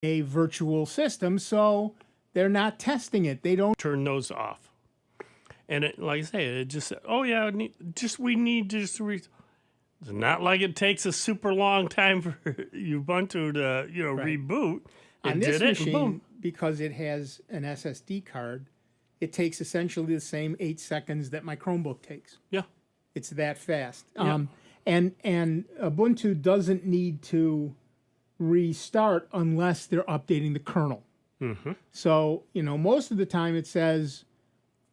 a virtual system, so they're not testing it. They don't turn those off. And it, like I say, it just, oh yeah, we need just to it's not like it takes a super long time for Ubuntu to, reboot. On this machine, because it has an SSD card, it takes essentially the same 8 seconds that my Chromebook takes. Yeah. It's that fast. Yeah. And Ubuntu doesn't need to restart unless they're updating the kernel. Mm-hmm. So, most of the time it says,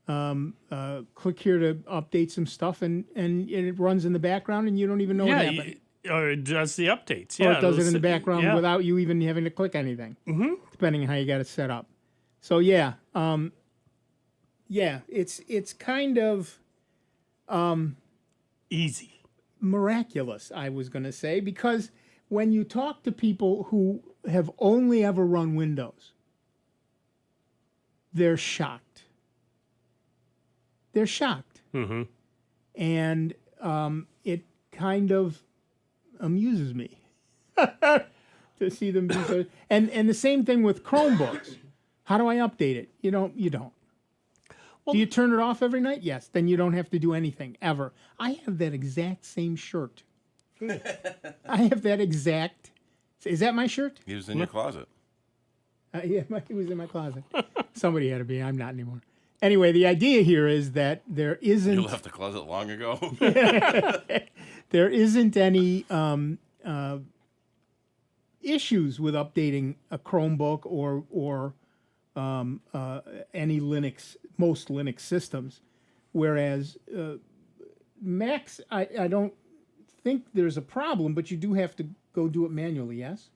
click here to update some stuff, and it runs in the background, and you don't even know what happened. Or it does the updates. Or it does it in the background without you even having to click anything, depending on how you got it set up. So, it's kind of easy. Miraculous, I was going to say, because when you talk to people who have only ever run Windows, they're shocked. They're shocked. Mm-hmm. And it kind of amuses me to see them be so. And the same thing with Chromebooks. How do I update it? You don't. Well, do you turn it off every night? Yes. Then you don't have to do anything ever. I have that exact same shirt. I have that exact. Is that my shirt? It was in your closet. Yeah, it was in my closet. Somebody had to be. I'm not anymore. Anyway, the idea here is that there isn't. You left the closet long ago. There isn't any issues with updating a Chromebook or any most Linux systems, whereas Macs, I don't think there's a problem, but you do have to go do it manually. Yes.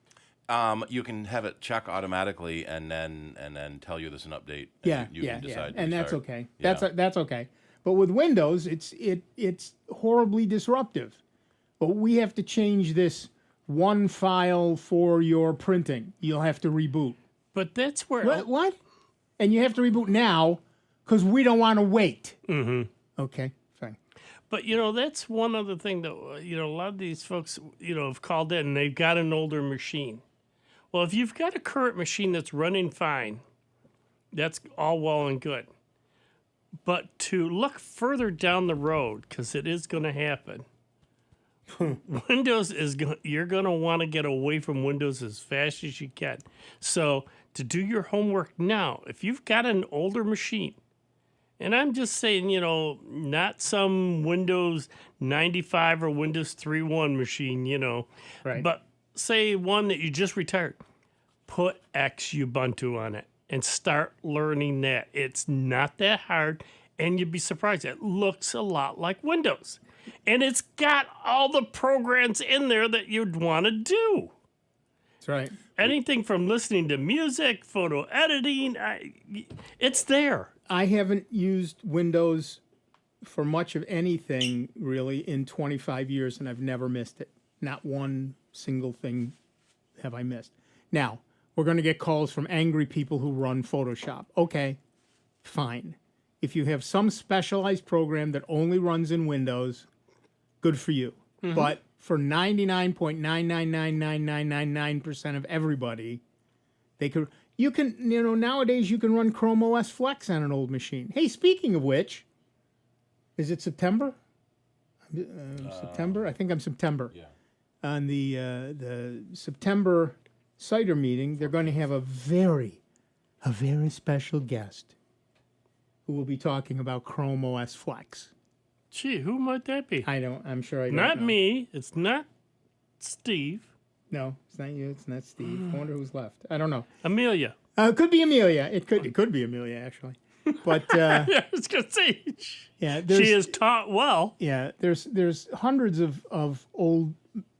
You can have it check automatically and then tell you there's an update. And you can decide. And that's okay. Yeah. That's okay. But with Windows, it's horribly disruptive. But we have to change this one file for your printing. You'll have to reboot. But that's where what? And you have to reboot now because we don't want to wait. Mm-hmm. Okay, fine. But that's one other thing that a lot of these folks have called in and they've got an older machine. Well, if you've got a current machine that's running fine, that's all well and good. But to look further down the road, because it is going to happen, Windows you're going to want to get away from Windows as fast as you can. So to do your homework now, if you've got an older machine, and I'm just saying, not some Windows 95 or Windows 3.1 machine, right. But say one that you just retired, put X Ubuntu on it and start learning that. It's not that hard, and you'd be surprised. It looks a lot like Windows, and it's got all the programs in there that you'd want to do. That's right. Anything from listening to music, photo editing, it's there. I haven't used Windows for much of anything, really, in 25 years, and I've never missed it. Not one single thing have I missed. Now, we're going to get calls from angry people who run Photoshop. Okay, fine. If you have some specialized program that only runs in Windows, good for you. Mm-hmm. But for 99.9999999% of everybody, they could. You can, nowadays you can run Chrome OS Flex on an old machine. Hey, speaking of which, is it September? September? I think I'm September. Yeah. On the September CIDR meeting, they're going to have a very special guest who will be talking about Chrome OS Flex. Gee, who might that be? I'm sure I don't Not know. me. It's not Steve. No, it's not you. It's not Steve. I wonder who's left. I don't know. Amelia. It could be Amelia. It could be Amelia, actually. But yeah, I was gonna say. Yeah, she is taught well. Yeah, there's hundreds of old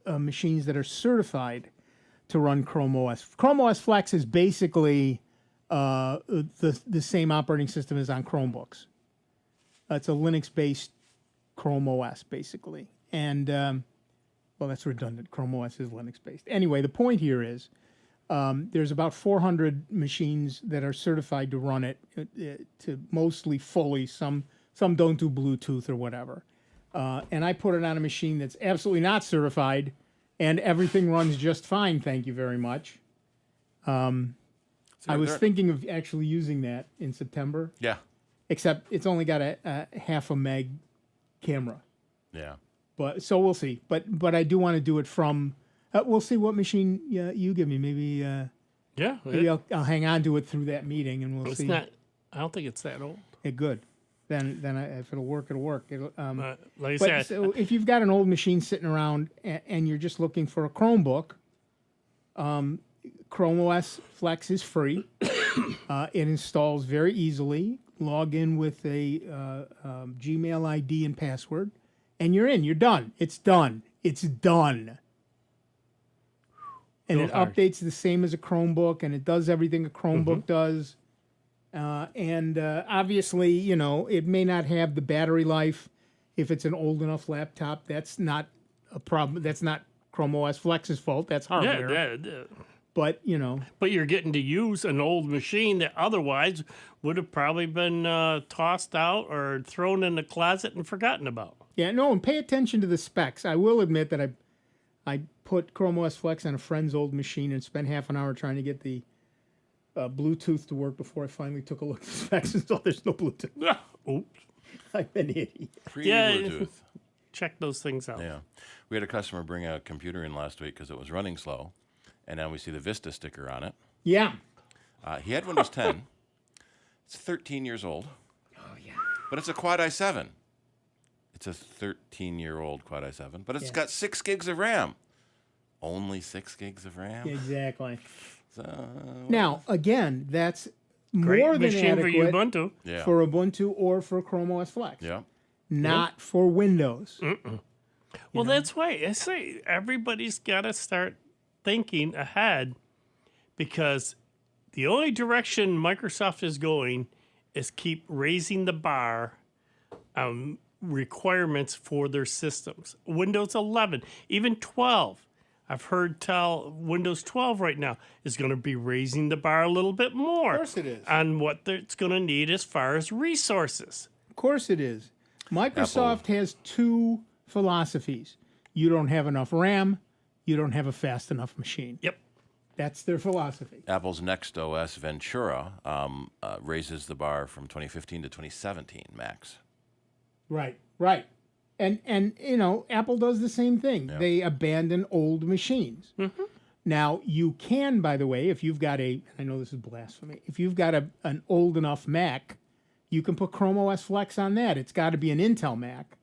machines that are certified to run Chrome OS. Chrome OS Flex is basically the same operating system as on Chromebooks. It's a Linux-based Chrome OS, basically. And, well, that's redundant. Chrome OS is Linux-based. Anyway, the point here is there's about 400 machines that are certified to run it, to mostly fully. Some don't do Bluetooth or whatever. And I put it on a machine that's absolutely not certified, and everything runs just fine, thank you very much. I was thinking of actually using that in September, Yeah. except it's only got a half a meg camera. Yeah. But so we'll see. But I do want to do it from. We'll see what machine you give me. Maybe Yeah. I'll hang on to it through that meeting, and we'll It's see. not. I don't think it's that old. Good. Then if it'll work, it'll work. Like I But said, so if you've got an old machine sitting around and you're just looking for a Chromebook, Chrome OS Flex is free. It installs very easily. Log in with a Gmail ID and password, and you're in. You're done. It's done. It's done. And Go it hard. updates the same as a Chromebook, and it does everything a Chromebook does. And obviously, you know, it may not have the battery life if it's an old enough laptop. That's not a problem. That's not Chrome OS Flex's fault. That's hardware. yeah. But, you know, But you're getting to use an old machine that otherwise would have probably been tossed out or thrown in the closet and forgotten about. yeah, no, and pay attention to the specs. I will admit that I put Chrome OS Flex on a friend's old machine and spent half an hour trying to get the Bluetooth to work before I finally took a look at the specs and saw there's no Bluetooth. Oops. I'm an idiot. Free Yeah. Bluetooth. Check those things out. Yeah. We had a customer bring a computer in last week because it was running slow. And now we see the Vista sticker on it. Yeah. He had Windows 10. It's 13 years old. Oh, yeah. But it's a Quad i7. It's a 13-year-old Quad i7. But it's got 6 gigs of RAM. Only 6 gigs of RAM? Exactly. So, Now, again, that's Great more than machine for adequate Ubuntu. yeah. for Ubuntu or for Chrome OS Flex. yeah. Not for Windows. Well, that's why I say everybody's got to start thinking ahead, because the only direction Microsoft is going is keep raising the bar on requirements for their systems. Windows 11, even 12. I've heard tell Windows 12 right now is going to be raising the bar a little bit more. Of course it is. On what it's going to need as far as resources. Of course it is. Microsoft has two philosophies. You don't have enough RAM, you don't have a fast enough machine. Yep. That's their philosophy. Apple's Next OS Ventura raises the bar from 2015 to 2017 max. Right. And you know, Apple does the same thing. Yeah. They abandon old machines. Mm-hmm. Now, you can, by the way, if you've got I know this is blasphemy, if you've got an old enough Mac, you can put Chrome OS Flex on that. It's got to be an Intel Mac.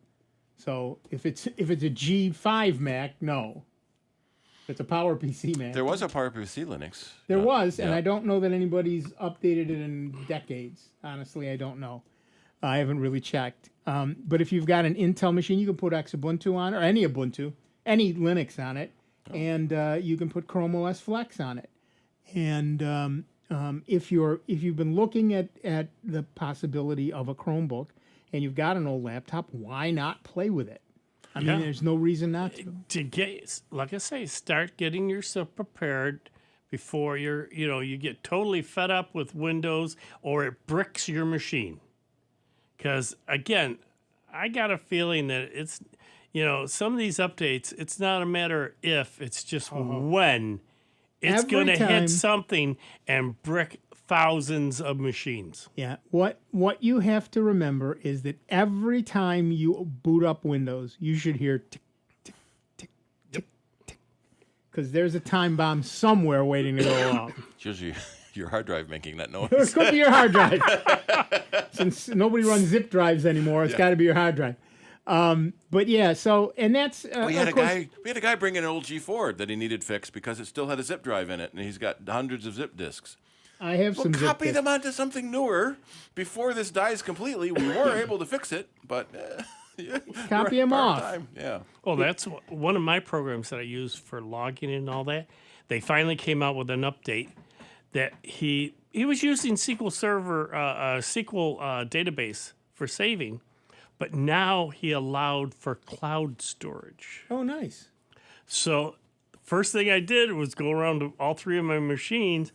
So if it's a G5 Mac, no. If it's a PowerPC Mac. There was a PowerPC Linux. There was, and yeah. I don't know that anybody's updated it in decades. Honestly, I don't know. I haven't really checked. But if you've got an Intel machine, you can put Ubuntu on it, or any Ubuntu, any Linux on it, and you can put Chrome OS Flex on it. And if you've been looking at the possibility of a Chromebook and you've got an old laptop, why not play with it? I mean, Yeah. there's no reason not to. To get, like I say, start getting yourself prepared before you get totally fed up with Windows or it bricks your machine. Because again, I got a feeling that it's, some of these updates, it's not a matter of if, it's just when it's Every going to time- hit something and brick thousands of machines. Yeah. What you have to remember is that every time you boot up Windows, you should hear tick, tick, tick, tick, tick. Because there's a time bomb somewhere waiting to go off. It's usually your hard drive making that noise. It could be your hard drive. Since nobody runs zip drives anymore, it's got to be your hard drive. But yeah, so, and that's, We had of course, we had a guy bring in an old G4 that he needed fixed because it still had a zip drive in it, and he's got hundreds of zip disks. I have Well, some zip copy disks. them onto something newer before this dies completely. We were able to fix it, but Copy them off. Time. Yeah. Well, that's one of my programs that I use for logging and all that. They finally came out with an update that he was using SQL Server, SQL database for saving, but now he allowed for cloud storage. Oh, nice. So first thing I did was go around to all three of my machines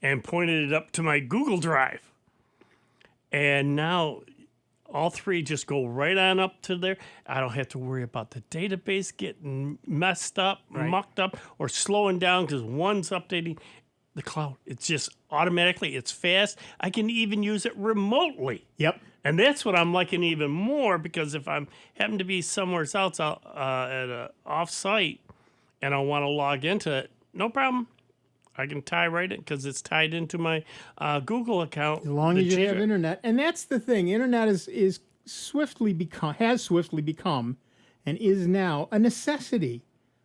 and pointed it up to my Google Drive. And now all three just go right on up to there. I don't have to worry about the database getting messed up, mucked up, or slowing down because one's updating. The cloud. It's just automatically. It's fast. I can even use it remotely. Yep. And that's what I'm liking even more, because if I'm happen to be somewhere else at a off-site and I want to log into it, no problem. I can tie right in because it's tied into my Google account. As long as you have internet. And that's the thing. Internet has swiftly become, and is now a necessity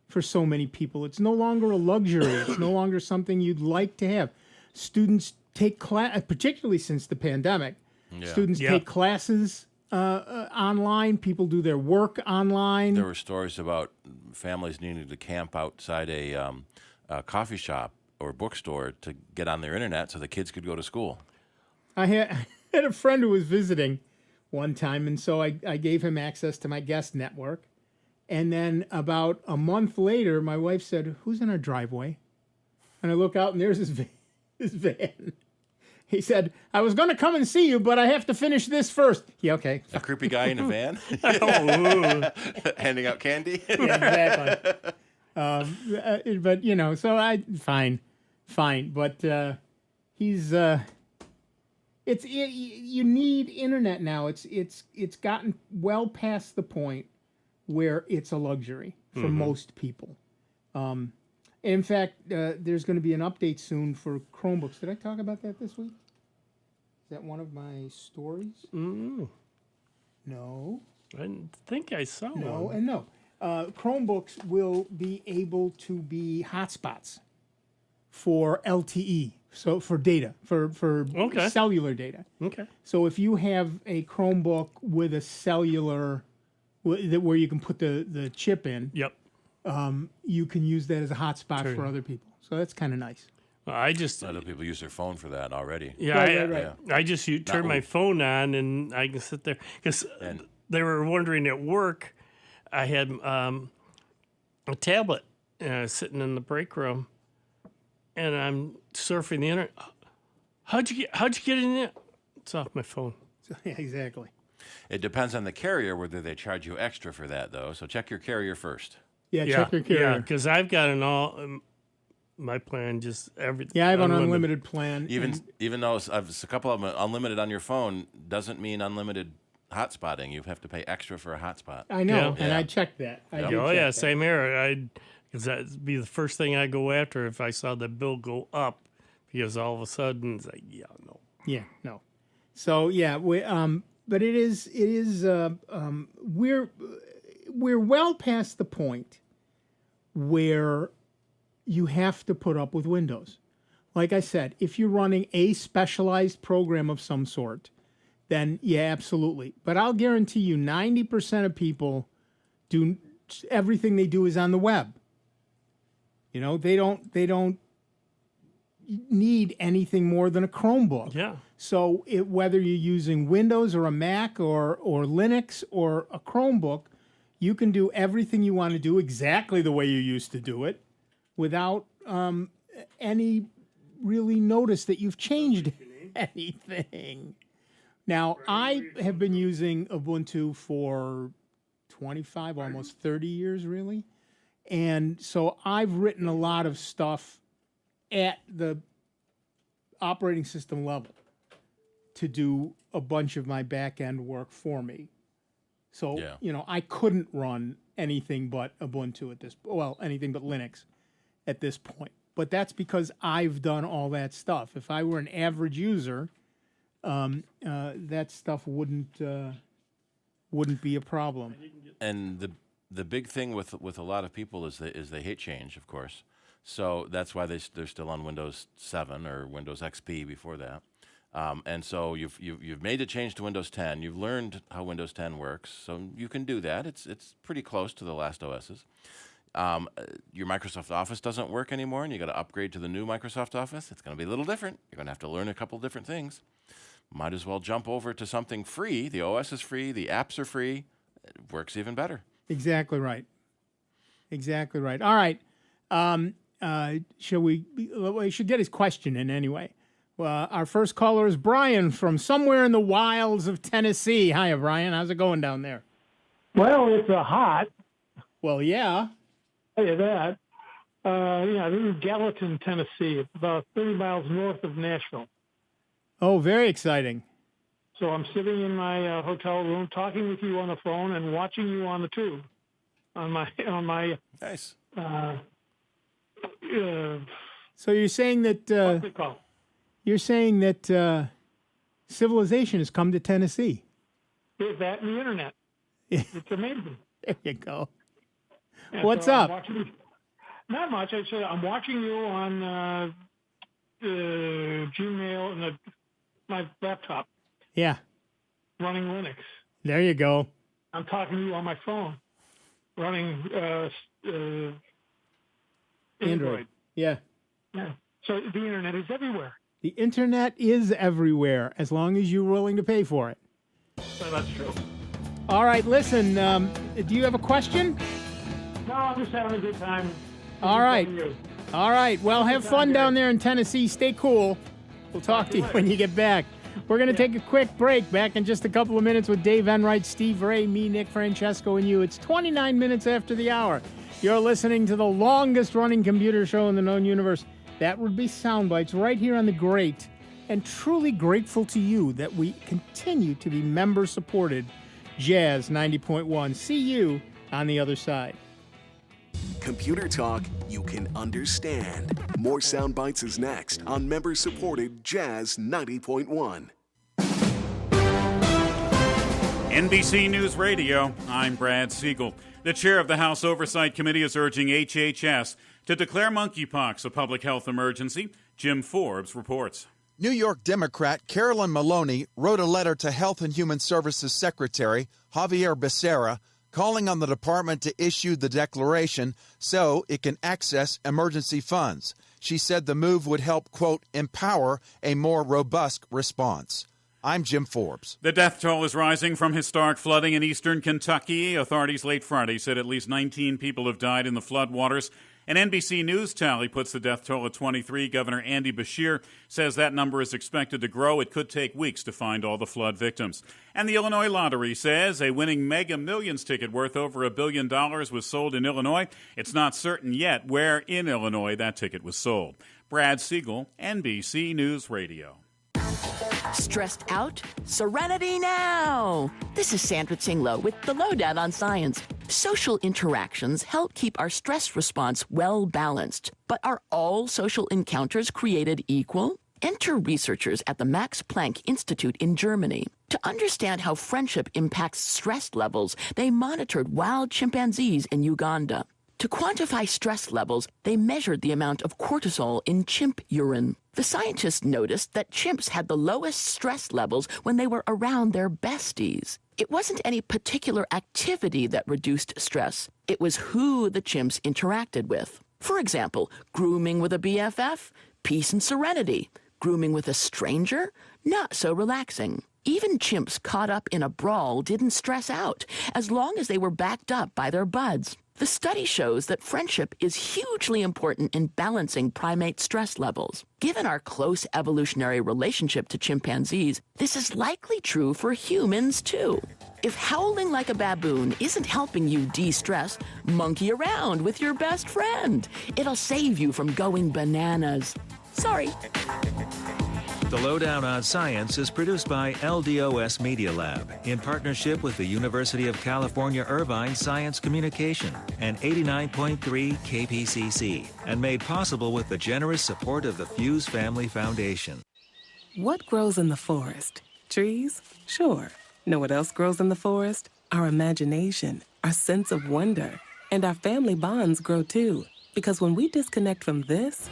for so many people. It's no longer a luxury. It's no longer something you'd like to have. Students take class, particularly since the pandemic. Yeah. Students take classes online. People do their work online. There were stories about families needing to camp outside a coffee shop or bookstore to get on their internet so the kids could go to school. I had a friend who was visiting one time, and so I gave him access to my guest network. And then about a month later, my wife said, "Who's in our driveway?" And I look out, and there's his van. He said, "I was going to come and see you, but I have to finish this first." Yeah, okay. A creepy guy in a van handing out candy. Yeah, exactly. But, you know, so fine. But he's, you need internet now. It's gotten well past the point where it's a luxury for most people. In fact, there's going to be an update soon for Chromebooks. Did I talk about that this week? Is that one of my stories? Mm. No. I didn't think I saw No, one. and no. Chromebooks will be able to be hotspots for LTE, so for data, for cellular data. Okay. So if you have a Chromebook with a cellular, where you can put the chip in, Yep. you can use that as a hotspot for other people. So that's kind of nice. I just Other people use their phone for that already. Right. I just turn my phone on and I can sit there because they were wondering at work. I had a tablet sitting in the break room, and I'm surfing the internet. How'd you get in there? It's off my phone. Yeah, exactly. It depends on the carrier whether they charge you extra for that, though. So check your carrier first. Yeah, check your carrier. Yeah, because I've got my plan, just everything. Yeah, I have an unlimited plan. Even though a couple of them unlimited on your phone doesn't mean unlimited hotspotting. You have to pay extra for a hotspot. I know, Yeah. and I checked that. Same here. Because that'd be the first thing I go after if I saw the bill go up, because all of a sudden it's like, no. Yeah, no. So yeah, but it is we're well past the point where you have to put up with Windows. Like I said, if you're running a specialized program of some sort, then yeah, absolutely. But I'll guarantee you 90% of people everything they do is on the web. You know, they don't need anything more than a Chromebook. Yeah. So whether you're using Windows or a Mac or Linux or a Chromebook, you can do everything you want to do exactly the way you used to do it without any really notice that you've changed anything. Now, I have been using Ubuntu for 25, almost 30 years, really. And so I've written a lot of stuff at the operating system level to do a bunch of my back-end work for me. So, I couldn't run anything but Ubuntu anything but Linux at this point. But that's because I've done all that stuff. If I were an average user, that stuff wouldn't be a problem. And the big thing with a lot of people is they hate change, of course. So that's why they're still on Windows 7 or Windows XP before that. And so you've made the change to Windows 10. You've learned how Windows 10 works, so you can do that. It's pretty close to the last OSs. Your Microsoft Office doesn't work anymore, and you got to upgrade to the new Microsoft Office. It's going to be a little different. You're going to have to learn a couple different things. Might as well jump over to something free. The OS is free. The apps are free. It works even better. Exactly right. All right. We should get his question in anyway. Our first caller is Brian from somewhere in the wilds of Tennessee. Hiya, Brian. How's it going down there? Well, it's hot. Well, yeah. I'll tell you that. Yeah, this is Gallatin, Tennessee. It's about 30 miles north of Nashville. Oh, very exciting. So I'm sitting in my hotel room, talking with you on the phone, and watching you on the tube, on my Nice. So you're saying that what's it called? Civilization has come to Tennessee. Is that and the internet? It's amazing. There you go. And What's so up? Not much. I said I'm watching you on Gmail and my laptop, Yeah. running Linux. There you go. I'm talking to you on my phone, running Android. Yeah. Yeah. So the internet is everywhere. The internet is everywhere as long as you're willing to pay for it. So that's true. All right, listen, do you have a question? No, I'm just having a good time. All right. You. All right. Well, have fun down there in Tennessee. Stay cool. We'll talk to you when you get back. We're going to take a quick break. Back in just a couple of minutes with Dave Enright, Steve Ray, me, Nick Francesco, and you. It's 29 minutes after the hour. You're listening to the longest running computer show in the known universe. That would be Soundbites right here on the Great. And truly grateful to you that we continue to be member-supported Jazz 90.1. See you on the other side. Computer talk you can understand. More Soundbites is next on member-supported Jazz 90.1. NBC News Radio, I'm Brad Siegel. The chair of the House Oversight Committee is urging HHS to declare monkeypox a public health emergency. Jim Forbes reports. New York Democrat Carolyn Maloney wrote a letter to Health and Human Services Secretary Javier Becerra calling on the department to issue the declaration so it can access emergency funds. She said the move would help, quote, empower a more robust response. I'm Jim Forbes. The death toll is rising from historic flooding in eastern Kentucky. Authorities late Friday said at least 19 people have died in the floodwaters. An NBC News tally puts the death toll at 23. Governor Andy Beshear says that number is expected to grow. It could take weeks to find all the flood victims. And the Illinois Lottery says a winning Mega Millions ticket worth over $1 billion was sold in Illinois. It's not certain yet where in Illinois that ticket was sold. Brad Siegel, NBC News Radio. Stressed out? Serenity now! This is Sandra Tinglow with the Lowdown on Science. Social interactions help keep our stress response well balanced. But are all social encounters created equal? Enter researchers at the Max Planck Institute in Germany. To understand how friendship impacts stress levels, they monitored wild chimpanzees in Uganda. To quantify stress levels, they measured the amount of cortisol in chimp urine. The scientists noticed that chimps had the lowest stress levels when they were around their besties. It wasn't any particular activity that reduced stress. It was who the chimps interacted with. For example, grooming with a BFF, peace and serenity. Grooming with a stranger, not so relaxing. Even chimps caught up in a brawl didn't stress out, as long as they were backed up by their buds. The study shows that friendship is hugely important in balancing primate stress levels. Given our close evolutionary relationship to chimpanzees, this is likely true for humans, too. If howling like a baboon isn't helping you de-stress, monkey around with your best friend. It'll save you from going bananas. Sorry. The Lowdown on Science is produced by LDOS Media Lab in partnership with the University of California Irvine Science Communication and 89.3 KPCC, and made possible with the generous support of the Fuse Family Foundation. What grows in the forest? Trees? Sure. Know what else grows in the forest? Our imagination, our sense of wonder, and our family bonds grow too. Because when we disconnect from this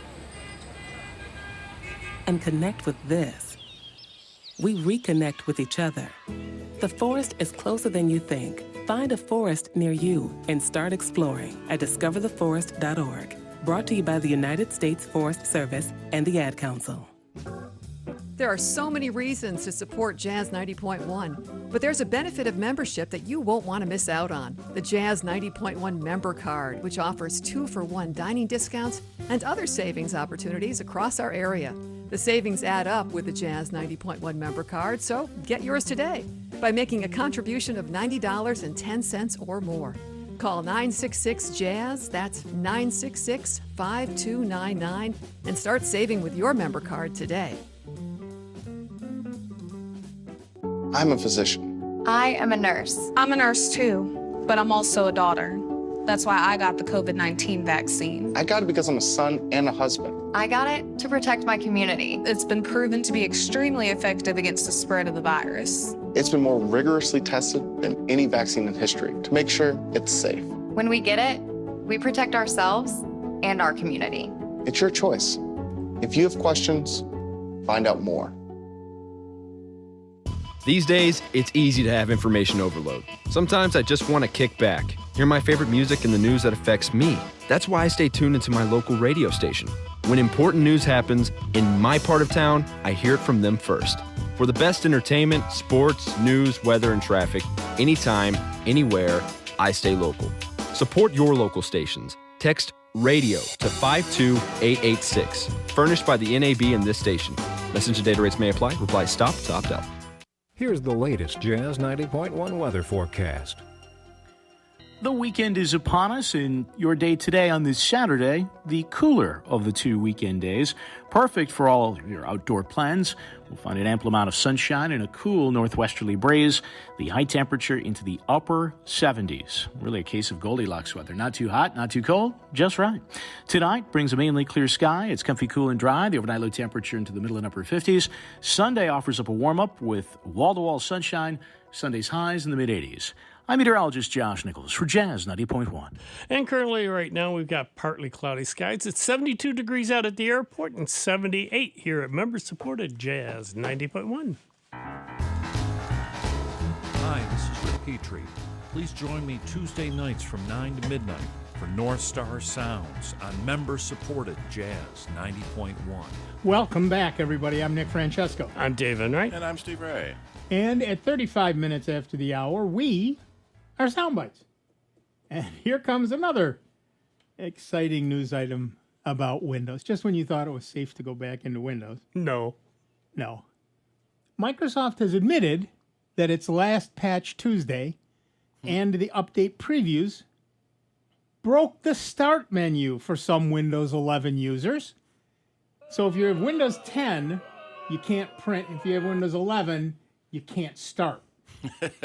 and connect with this, we reconnect with each other. The forest is closer than you think. Find a forest near you and start exploring at discovertheforest.org. Brought to you by the United States Forest Service and the Ad Council. There are so many reasons to support Jazz 90.1, but there's a benefit of membership that you won't want to miss out on. The Jazz 90.1 member card, which offers 2-for-1 dining discounts and other savings opportunities across our area. The savings add up with the Jazz 90.1 member card, so get yours today by making a contribution of $90.10 or more. Call 966-JAZZ, that's 966-5299, and start saving with your member card today. I'm a physician. I am a nurse. I'm a nurse too, but I'm also a daughter. That's why I got the COVID-19 vaccine. I got it because I'm a son and a husband. I got it to protect my community. It's been proven to be extremely effective against the spread of the virus. It's been more rigorously tested than any vaccine in history to make sure it's safe. When we get it, we protect ourselves and our community. It's your choice. If you have questions, find out more. These days, it's easy to have information overload. Sometimes I just want to kick back, hear my favorite music and the news that affects me. That's why I stay tuned into my local radio station. When important news happens in my part of town, I hear it from them first. For the best entertainment, sports, news, weather, and traffic, anytime, anywhere, I stay local. Support your local stations. Text RADIO to 52886. Furnished by the NAB and this station. Message and data rates may apply. Reply STOP to opt out. Here's the latest Jazz 90.1 weather forecast. The weekend is upon us, and your day today on this Saturday, the cooler of the 2 weekend days. Perfect for all your outdoor plans. We'll find an ample amount of sunshine and a cool northwesterly breeze. The high temperature into the upper 70s. Really a case of Goldilocks weather. Not too hot, not too cold, just right. Tonight brings a mainly clear sky. It's comfy, cool, and dry. The overnight low temperature into the middle and upper 50s. Sunday offers up a warm-up with wall-to-wall sunshine. Sunday's highs in the mid-80s. I'm meteorologist Josh Nichols for Jazz 90.1. And currently right now we've got partly cloudy skies. It's 72 degrees out at the airport and 78 here at member-supported Jazz 90.1. Hi, this is Rick Petrie. Please join me Tuesday nights from 9 to midnight for North Star Sounds on member-supported Jazz 90.1. Welcome back, everybody. I'm Nick Francesco. I'm Dave Enright. And I'm Steve Ray. And at 35 minutes after the hour, we are Soundbites. And here comes another exciting news item about Windows. Just when you thought it was safe to go back into Windows. No. Microsoft has admitted that its last patch Tuesday and the update previews broke the start menu for some Windows 11 users. So if you have Windows 10, you can't print. If you have Windows 11, you can't start.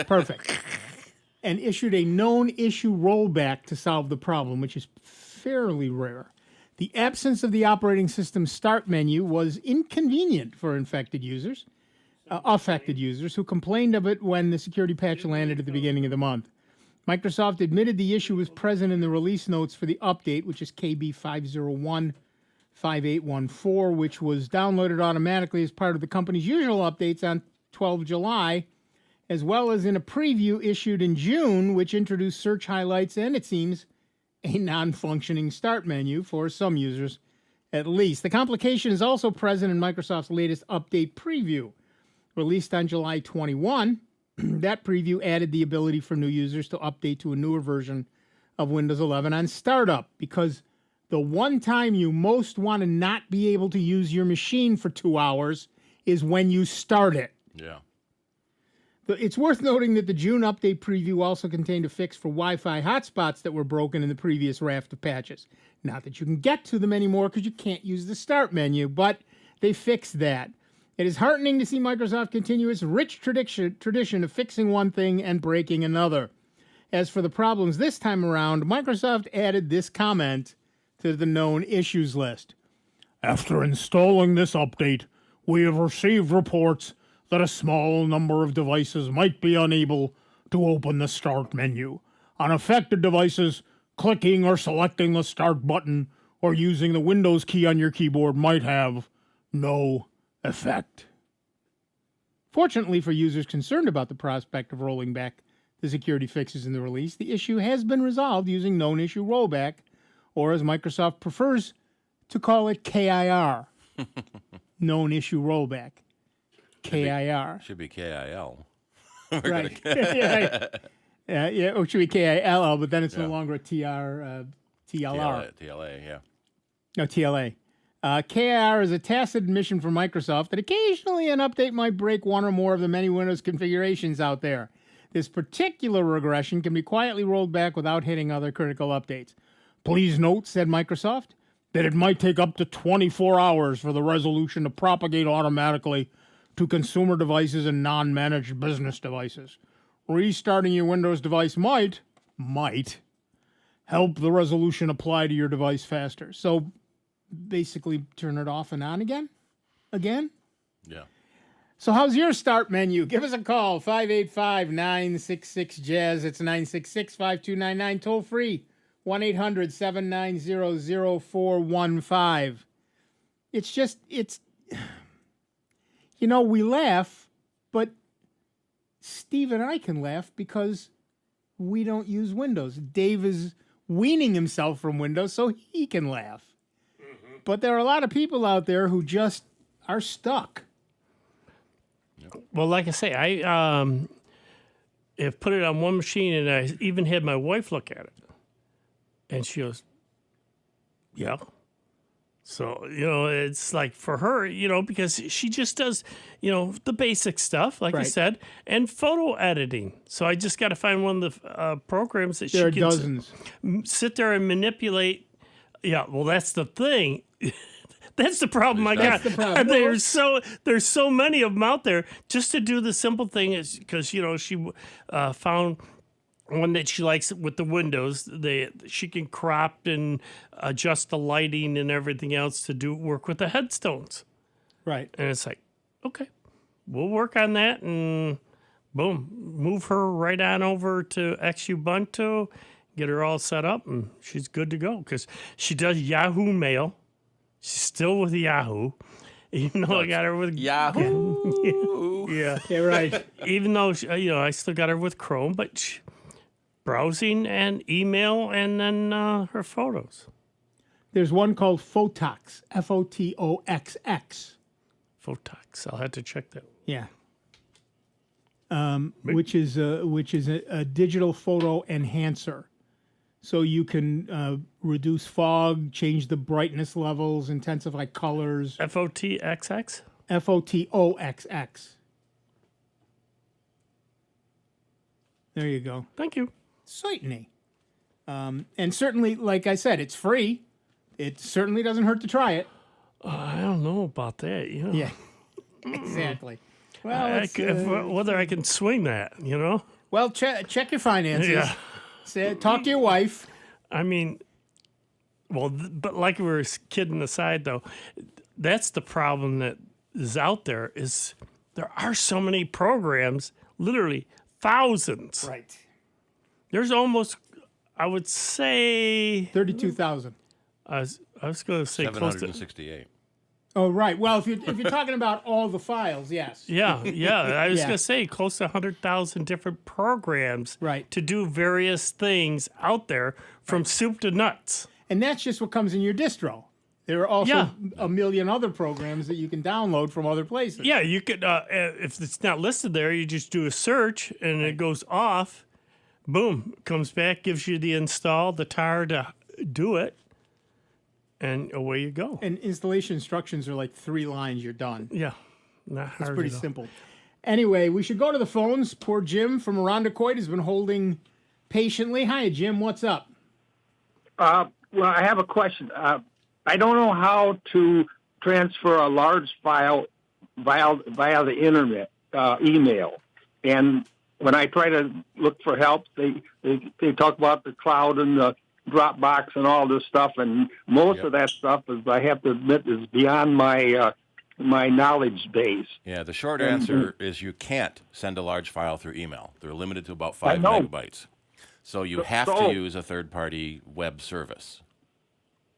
Perfect. And issued a known issue rollback to solve the problem, which is fairly rare. The absence of the operating system start menu was inconvenient for affected users who complained of it when the security patch landed at the beginning of the month. Microsoft admitted the issue was present in the release notes for the update, which is KB 5015814, which was downloaded automatically as part of the company's usual updates on 12 July, as well as in a preview issued in June, which introduced search highlights and, it seems, a non-functioning start menu for some users, at least. The complication is also present in Microsoft's latest update preview. Released on July 21, that preview added the ability for new users to update to a newer version of Windows 11 on startup, because the one time you most want to not be able to use your machine for 2 hours is when you start it. Yeah. It's worth noting that the June update preview also contained a fix for Wi-Fi hotspots that were broken in the previous raft of patches. Not that you can get to them anymore because you can't use the start menu, but they fixed that. It is heartening to see Microsoft continue its rich tradition of fixing one thing and breaking another. As for the problems this time around, Microsoft added this comment to the known issues list. After installing this update, we have received reports that a small number of devices might be unable to open the Start menu. On affected devices, clicking or selecting the Start button or using the Windows key on your keyboard might have no effect. Fortunately for users concerned about the prospect of rolling back the security fixes in the release, the issue has been resolved using known issue rollback, or as Microsoft prefers to call it, KIR. Known issue rollback. KIR. Should be KIL. Right. Yeah, or it should be KILL, but then it's no longer a TLR. TLA, yeah. No, TLA. KIR is a tacit admission from Microsoft that occasionally an update might break one or more of the many Windows configurations out there. This particular regression can be quietly rolled back without hitting other critical updates. Please note, said Microsoft, that it might take up to 24 hours for the resolution to propagate automatically to consumer devices and non-managed business devices. Restarting your Windows device might help the resolution apply to your device faster. So basically turn it off and on again? Yeah. So how's your start menu? Give us a call, 585-966-JAZZ. It's 966-5299, toll free, 1-800-790-0415. It's we laugh, but Steve and I can laugh because we don't use Windows. Dave is weaning himself from Windows so he can laugh. Mm-hmm. But there are a lot of people out there who just are stuck. Well, like I say, I have put it on one machine, and I even had my wife look at it. And she goes, yeah. So, it's like for her, because she just does, the basic stuff, like I said, and photo editing. So I just got to find one of the programs that there she are can dozens. Sit there and manipulate. Yeah, well, that's the thing. That's the problem I got. The problem. There's so many of them out there. Just to do the simple thing is because she found one that she likes with the windows. She can crop and adjust the lighting and everything else to work with the headstones. Right. And it's like, okay, we'll work on that and boom, move her right on over to Xubuntu, get her all set up, and she's good to go because she does Yahoo Mail. She's still with Yahoo, even though I got her with Yahoo. Yeah, right. Even though I still got her with Chrome, but browsing and email, and then her photos. There's one called Photox, F-O-T-O-X-X. Photox. I'll have to check that. Yeah. Which is a digital photo enhancer. So you can reduce fog, change the brightness levels, intensify colors. F-O-T-X-X? F-O-T-O-X-X. There you go. Thank you. Certainly. And certainly, like I said, it's free. It certainly doesn't hurt to try it. I don't know about that. Yeah, exactly. Well, whether I can swing that, Well, check your finances. Yeah. Talk to your wife. I mean, but like we were kidding aside, though, that's the problem that is out there is there are so many programs, literally thousands. Right. There's almost, I would say... 32,000. I was going to say close to... 768. Oh, right. Well, if you're talking about all the files, yes. Yeah. I was going to say close to 100,000 different programs to do various things out there from soup to nuts. And that's just what comes in your distro. There are also a million other programs that you can download from other places. Yeah, you could, if it's not listed there, you just do a search and it goes off. Boom, comes back, gives you the install, the tar to do it. And away you go. And installation instructions are like 3 lines. You're done. Yeah. Not hard it's pretty at all. simple. Anyway, we should go to the phones. Poor Jim from Irondequoit has been holding patiently. Hi, Jim. What's up? Well, I have a question. I don't know how to transfer a large file via the internet, email. And when I try to look for help, they talk about the cloud and the Dropbox and all this stuff, and most of that stuff is, I have to admit, is beyond my knowledge base. Yeah, the short answer is you can't send a large file through email. They're limited to about 5 megabytes. So you have to use a third-party web service.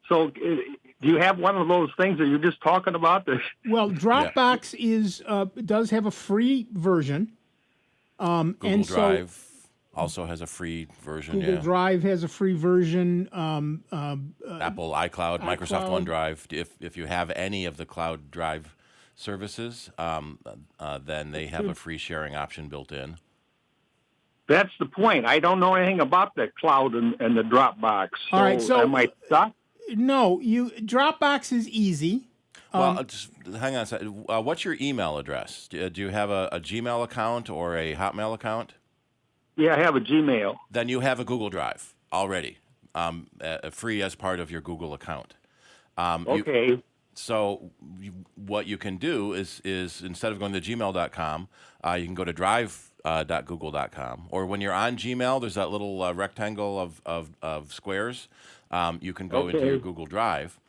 So do you have one of those things that you're just talking about? Well, Dropbox does have a free version. Google Drive also has a free version. Google Drive has a free version. Apple iCloud, Microsoft OneDrive. If you have any of the cloud drive services, then they have a free sharing option built in. That's the point. I don't know anything about the cloud and the Dropbox. All right, so am I stuck? No, Dropbox is easy. Well, just hang on a second. What's your email address? Do you have a Gmail account or a Hotmail account? Yeah, I have a Gmail. Then you have a Google Drive already, free as part of your Google account. Okay. What you can do is instead of going to gmail.com, you can go to drive.google.com. Or when you're on Gmail, there's that little rectangle of squares. You can go into your Google Drive,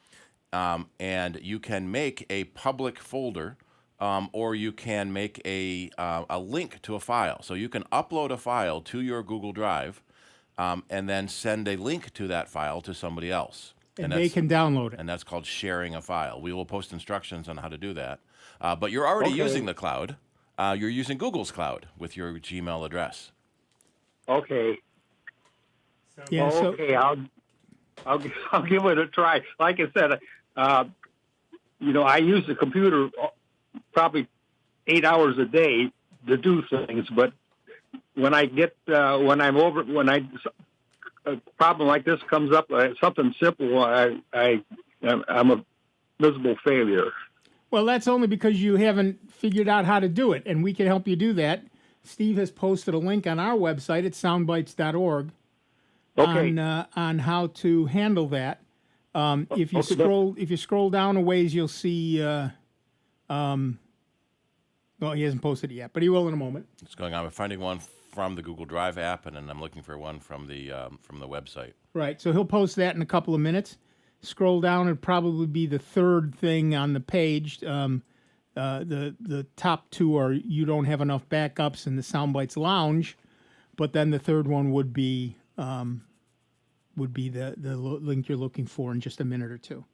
and you can make a public folder, or you can make a link to a file. So you can upload a file to your Google Drive, and then send a link to that file to somebody else. And they can download it. And that's called sharing a file. We will post instructions on how to do that. But you're already using the cloud. You're using Google's cloud with your Gmail address. Okay. Yeah, okay, I'll give it a try. Like I said, I use the computer probably 8 hours a day to do things, but when I get when a problem like this comes up, something simple, I'm a miserable failure. Well, that's only because you haven't figured out how to do it, and we can help you do that. Steve has posted a link on our website at soundbytes.org on how to handle that. If you scroll down a ways, you'll see. Well, he hasn't posted it yet, but he will in a moment. It's going on. I'm finding one from the Google Drive app, and then I'm looking for one from the website. Right. So he'll post that in a couple of minutes. Scroll down, it'd probably be the third thing on the page. The top two are you don't have enough backups in the Soundbites Lounge, but then the third one would be the link you're looking for in just a minute or two.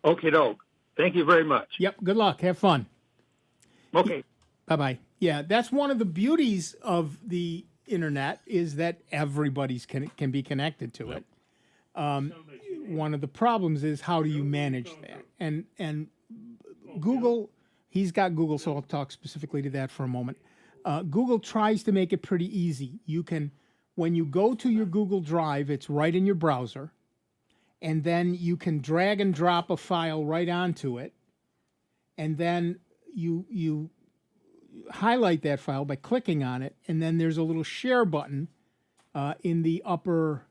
Okay, doke. Thank you very much. Yep. Good luck. Have fun. Okay. Bye-bye. Yeah, that's one of the beauties of the internet is that everybody's can be connected to it. One of the problems is how do you manage that? And Google, he's got Google, so I'll talk specifically to that for a moment. Google tries to make it pretty easy. You can, when you go to your Google Drive, it's right in your browser, and then you can drag and drop a file right onto it, and then you highlight that file by clicking on it, and then there's a little share button in the upper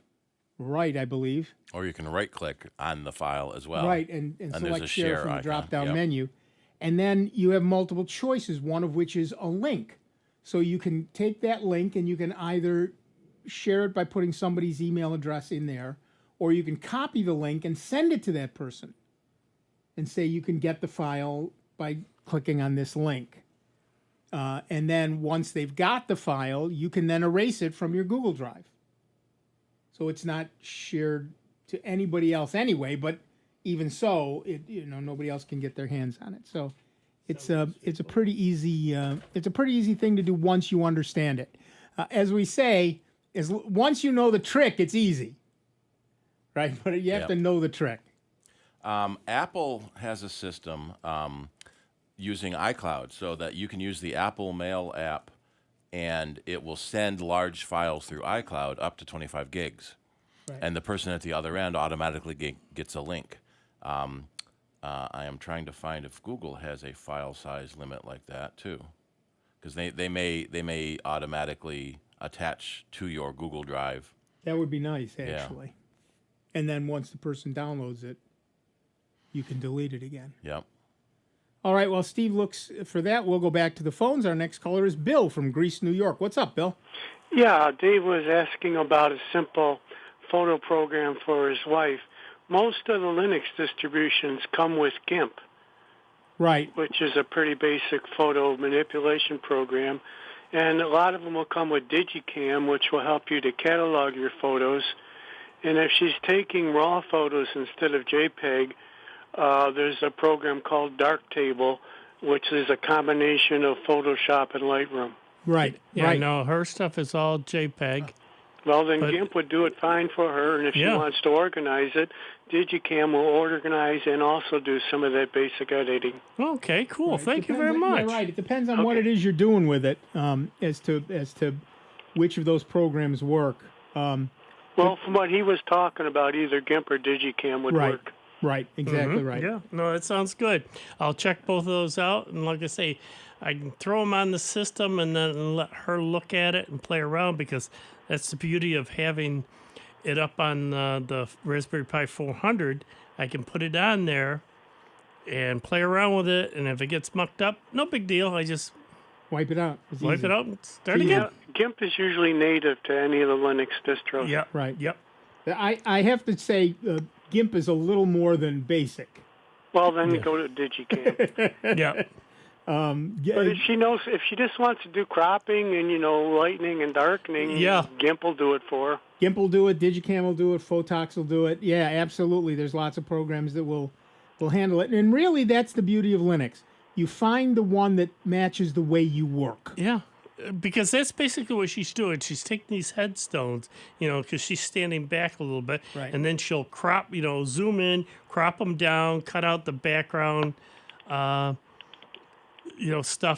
right, I believe. Or you can right-click on the file as well. Right, and select share from the icon. drop-down menu. And then you have multiple choices, one of which is a link. So you can take that link and you can either share it by putting somebody's email address in there, or you can copy the link and send it to that person and say you can get the file by clicking on this link. And then once they've got the file, you can then erase it from your Google Drive. So it's not shared to anybody else anyway, but even so, nobody else can get their hands on it. So it's a pretty easy thing to do once you understand it. As we say, once you know the trick, it's easy, right? But you have to know the trick. Apple has a system using iCloud so that you can use the Apple Mail app and it will send large files through iCloud up to 25 gigs. Right. And the person at the other end automatically gets a link. I am trying to find if Google has a file size limit like that too, because they may automatically attach to your Google Drive. That would be nice, actually. Yeah. And then once the person downloads it, you can delete it again. Yep. All right, while Steve looks for that, we'll go back to the phones. Our next caller is Bill from Greece, New York. What's up, Bill? Yeah, Dave was asking about a simple photo program for his wife. Most of the Linux distributions come with GIMP. Right. Which is a pretty basic photo manipulation program. And a lot of them will come with Digicam, which will help you to catalog your photos. And if she's taking raw photos instead of JPEG, there's a program called Darktable, which is a combination of Photoshop and Lightroom. Right. Yeah, right. no, her stuff is all JPEG. Well, then GIMP would do it fine for her, and if she wants to organize it, Digicam will organize and also do some of that basic editing. Okay, cool. Right. Thank you very much. Yeah, right. It depends on what it is you're doing with it, as to which of those programs work. Well, from what he was talking about, either GIMP or Digicam would work. Right, exactly right. Yeah, no, that sounds good. I'll check both of those out, and like I say, I can throw them on the system and then let her look at it and play around, because that's the beauty of having it up on the Raspberry Pi 400. I can put it on there and play around with it, and if it gets mucked up, no big deal. I just wipe it out. It's wipe easy. it out and start again. GIMP is usually native to any of the Linux distros. Yeah, right. Yep. I have to say, GIMP is a little more than basic. Well, then you go to Digicam. Yeah. But if she just wants to do cropping and lightening and darkening, GIMP will do it for her. GIMP will do it. Digicam will do it. Photox will do it. Yeah, absolutely. There's lots of programs that will handle it, and really, that's the beauty of Linux. You find the one that matches the way you work. Yeah. Because that's basically what she's doing. She's taking these headstones, because she's standing back a little bit, right. And then she'll crop, zoom in, crop them down, cut out the background, stuff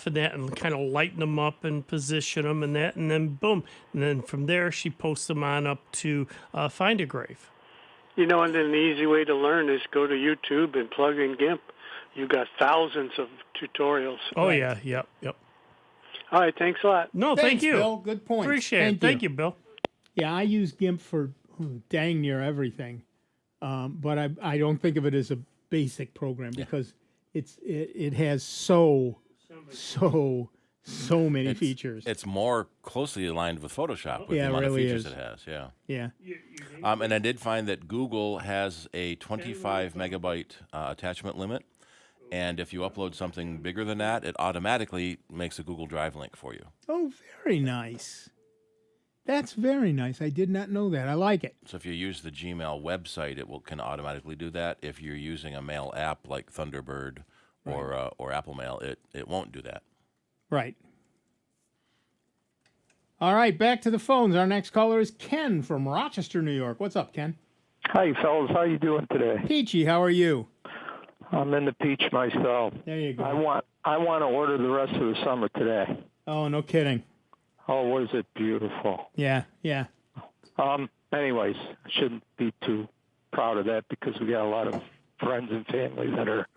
and that, and kind of lighten them up and position them and that, and then boom. And then from there, she posts them on up to Find a Grave. And then the easy way to learn is go to YouTube and plug in GIMP. You've got thousands of tutorials. Oh, yeah, yep. All right, thanks a lot. No, Thanks, thank you. Bill. Good point. Appreciate it. Thank you, Bill. Yeah, I use GIMP for dang near everything, but I don't think of it as a basic program because it has so many features. It's more closely aligned with Photoshop with the amount really of features is. it has. Yeah. Yeah. And I did find that Google has a 25 megabyte attachment limit. And if you upload something bigger than that, it automatically makes a Google Drive link for you. Oh, very nice. That's very nice. I did not know that. I like it. So if you use the Gmail website, can automatically do that. If you're using a mail app like Thunderbird or Apple Mail, it won't do that. Right. All right, back to the phones. Our next caller is Ken from Rochester, New York. What's up, Ken? Hi, fellas. How you doing today? Peachy, how are you? I'm in the peach myself. There you go. I want to order the rest of the summer today. Oh, no kidding. Oh, was it beautiful? Yeah. Anyways, I shouldn't be too proud of that because we got a lot of friends and family that are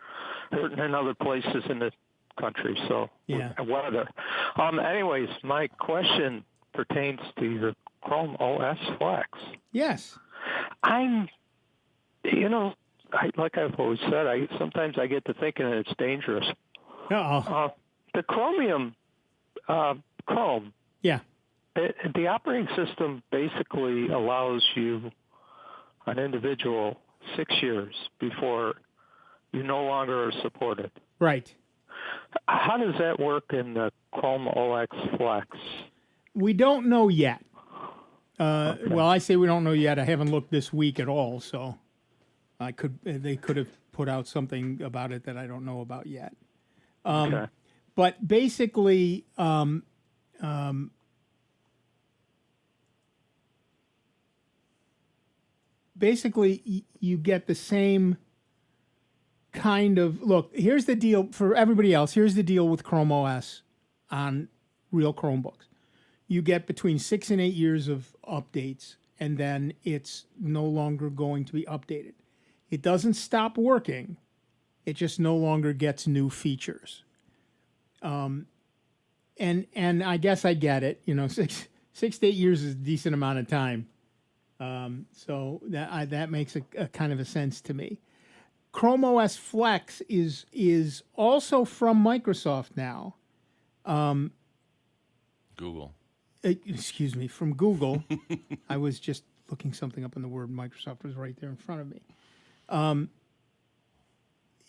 hurting in other places in the country. So, weather. Anyways, my question pertains to your Chrome OS Flex. Yes. Like I've always said, sometimes I get to thinking that it's dangerous. The Chromium Chrome. Yeah. The operating system basically allows you, an individual, 6 years before you no longer are supported. Right. How does that work in the Chrome OS Flex? We don't know yet. Well, I say we don't know yet. I haven't looked this week at all, so they could have put out something about it that I don't know about yet. Okay. But basically, you get the same kind of look. Here's the deal for everybody else. Here's the deal with Chrome OS on real Chromebooks. You get between 6 and 8 years of updates, and then it's no longer going to be updated. It doesn't stop working. It just no longer gets new features. And I guess I get it. 6 to 8 years is a decent amount of time. So that makes a kind of a sense to me. Chrome OS Flex is also from Microsoft now. Google. Excuse me, from Google. I was just looking something up, and the word Microsoft was right there in front of me.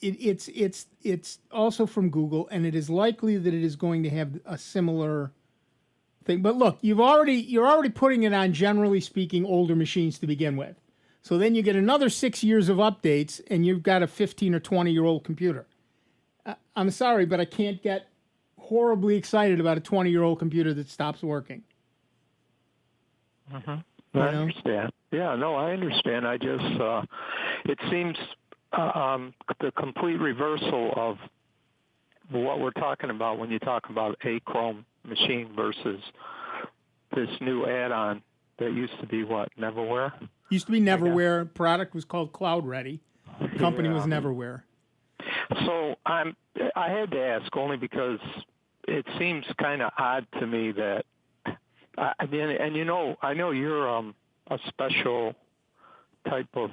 It's also from Google, and it is likely that it is going to have a similar thing. But look, you're already putting it on, generally speaking, older machines to begin with. So then you get another 6 years of updates, and you've got a 15 or 20-year-old computer. I'm sorry, but I can't get horribly excited about a 20-year-old computer that stops working. I understand. Yeah, no, I understand. I just, it seems the complete reversal of what we're talking about when you talk about a Chrome machine versus this new add-on that used to be what, Neverware? Used to be Neverware. Product was called Cloud Ready. Company was Neverware. So I had to ask only because it seems kind of odd to me that I know you're a special type of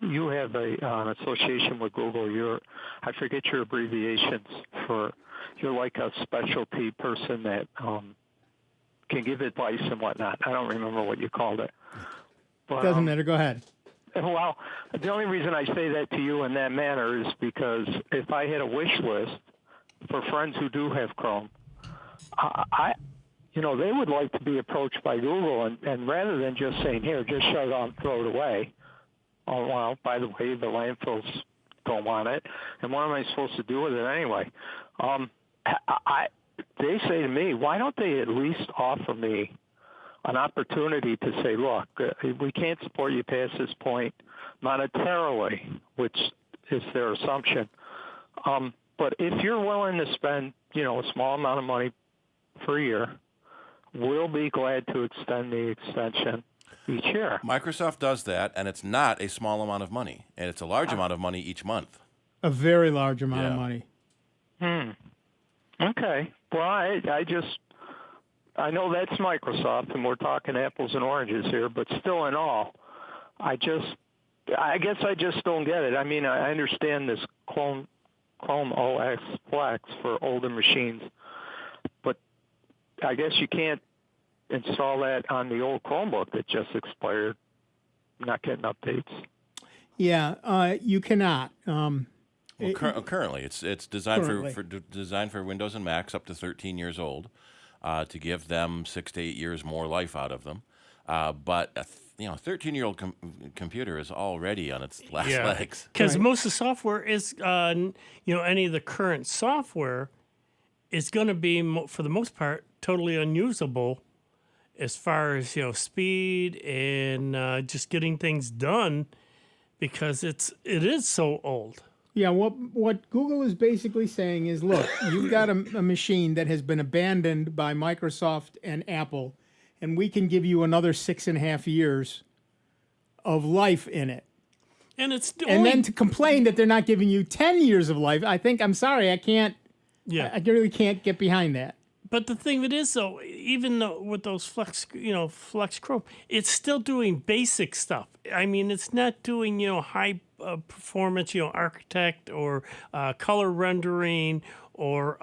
you have an association with Google. I forget your abbreviations for. You're like a specialty person that can give advice and whatnot. I don't remember what you called it. But, Doesn't matter. Go ahead. Well, the only reason I say that to you in that manner is because if I had a wish list for friends who do have Chrome, they would like to be approached by Google, and rather than just saying, here, just shut it off, throw it away. Oh, well, by the way, the landfills don't want it, and what am I supposed to do with it anyway? They say to me, why don't they at least offer me an opportunity to say, look, we can't support you past this point monetarily, which is their assumption. But if you're willing to spend, a small amount of money per year, we'll be glad to extend the extension each year. Microsoft does that, and it's not a small amount of money, and it's a large amount of money each month. A very large amount of money. Okay. Well, I know that's Microsoft, and we're talking apples and oranges here, but still in all, I guess I just don't get it. I mean, I understand this Chrome OS Flex for older machines, but I guess you can't install that on the old Chromebook that just expired, not getting updates. Yeah, you cannot. Currently, it's designed for Windows and Macs up to 13 years old, to give them 6 to 8 years more life out of them. But a 13-year-old computer is already on its last legs. Because most of the software is, any of the current software is going to be, for the most part, totally unusable as far as speed and just getting things done, because it is so old. Yeah, what Google is basically saying is, look, you've got a machine that has been abandoned by Microsoft and Apple, and we can give you another 6.5 years of life in it. And then to complain that they're not giving you 10 years of life, I'm sorry, I can't. Yeah, I really can't get behind that. But the thing that is, though, even though with those Flex Chrome, it's still doing basic stuff. I mean, it's not doing high performance, architect or color rendering or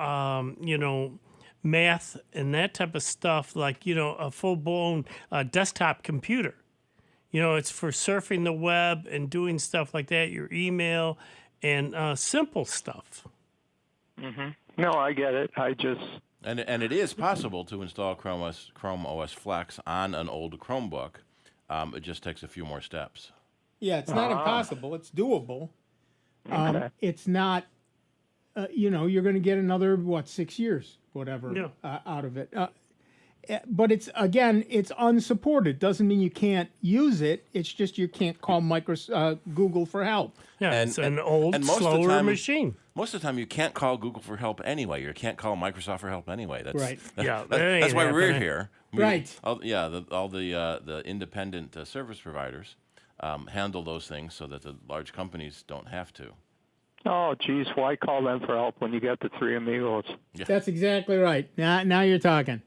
math and that type of stuff like a full blown desktop computer. It's for surfing the web and doing stuff like that, your email and simple stuff. Mm-hmm. No, I get it. And it is possible to install Chrome OS Flex on an old Chromebook. It just takes a few more steps. Yeah, it's not impossible. It's doable. Okay. It's not, you're going to get another, 6 years, whatever, out of it. But it's unsupported. Doesn't mean you can't use it. It's just you can't call Google for help. Yeah, it's an old, slower machine. Most of the time, you can't call Google for help anyway. You can't call Microsoft for help anyway. Right. That's why we're here. Right. All the independent service providers handle those things so that the large companies don't have to. Oh, geez, why call them for help when you got the three amigos? Yeah. That's exactly right. Now you're talking.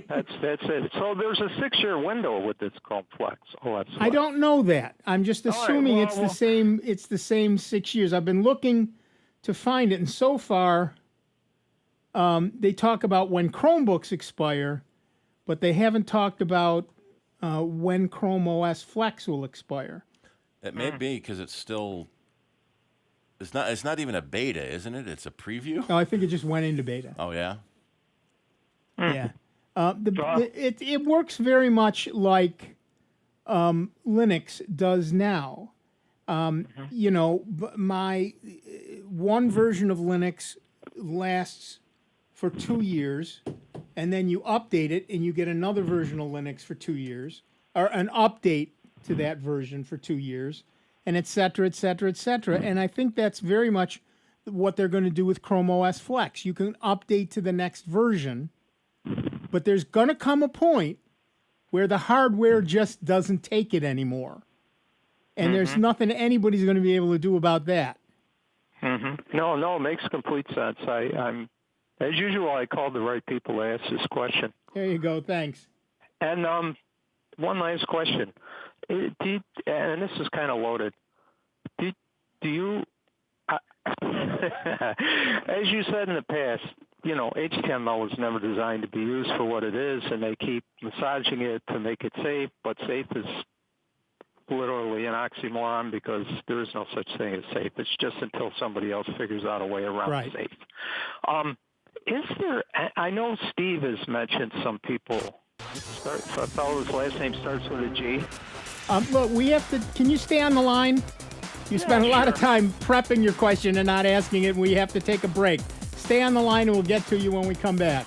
That's it. So there's a 6-year window with this Chrome Flex OS. I don't know that. I'm just assuming it's the same. It's the same 6 years. I've been looking to find it, and so far, they talk about when Chromebooks expire, but they haven't talked about when Chrome OS Flex will expire. It may be because it's still. It's not even a beta, isn't it? It's a preview. No, I think it just went into beta. Oh yeah. Yeah. It works very much like Linux does now. My one version of Linux lasts for 2 years, and then you update it, and you get another version of Linux for 2 years, or an update to that version for 2 years. And et cetera, et cetera, et cetera. And I think that's very much what they're going to do with Chrome OS Flex. You can update to the next version, but there's going to come a point where the hardware just doesn't take it anymore. and there's nothing anybody's going to be able to do about that. No, it makes complete sense. I'm, as usual, I called the right people to ask this question. There you go. Thanks. And one last question. And this is kind of loaded. Do you, as you said in the past, HTML was never designed to be used for what it is, and they keep massaging it to make it safe, but safe is literally an oxymoron because there is no such thing as safe. It's just until somebody else figures out a way around safe. Is there, I know Steve has mentioned some people, a fellow's last name starts with a G. Look, we have to, can you stay on the line? You spent a lot of time prepping your question and not asking it, and we have to take a break. Stay on the line and we'll get to you when we come back.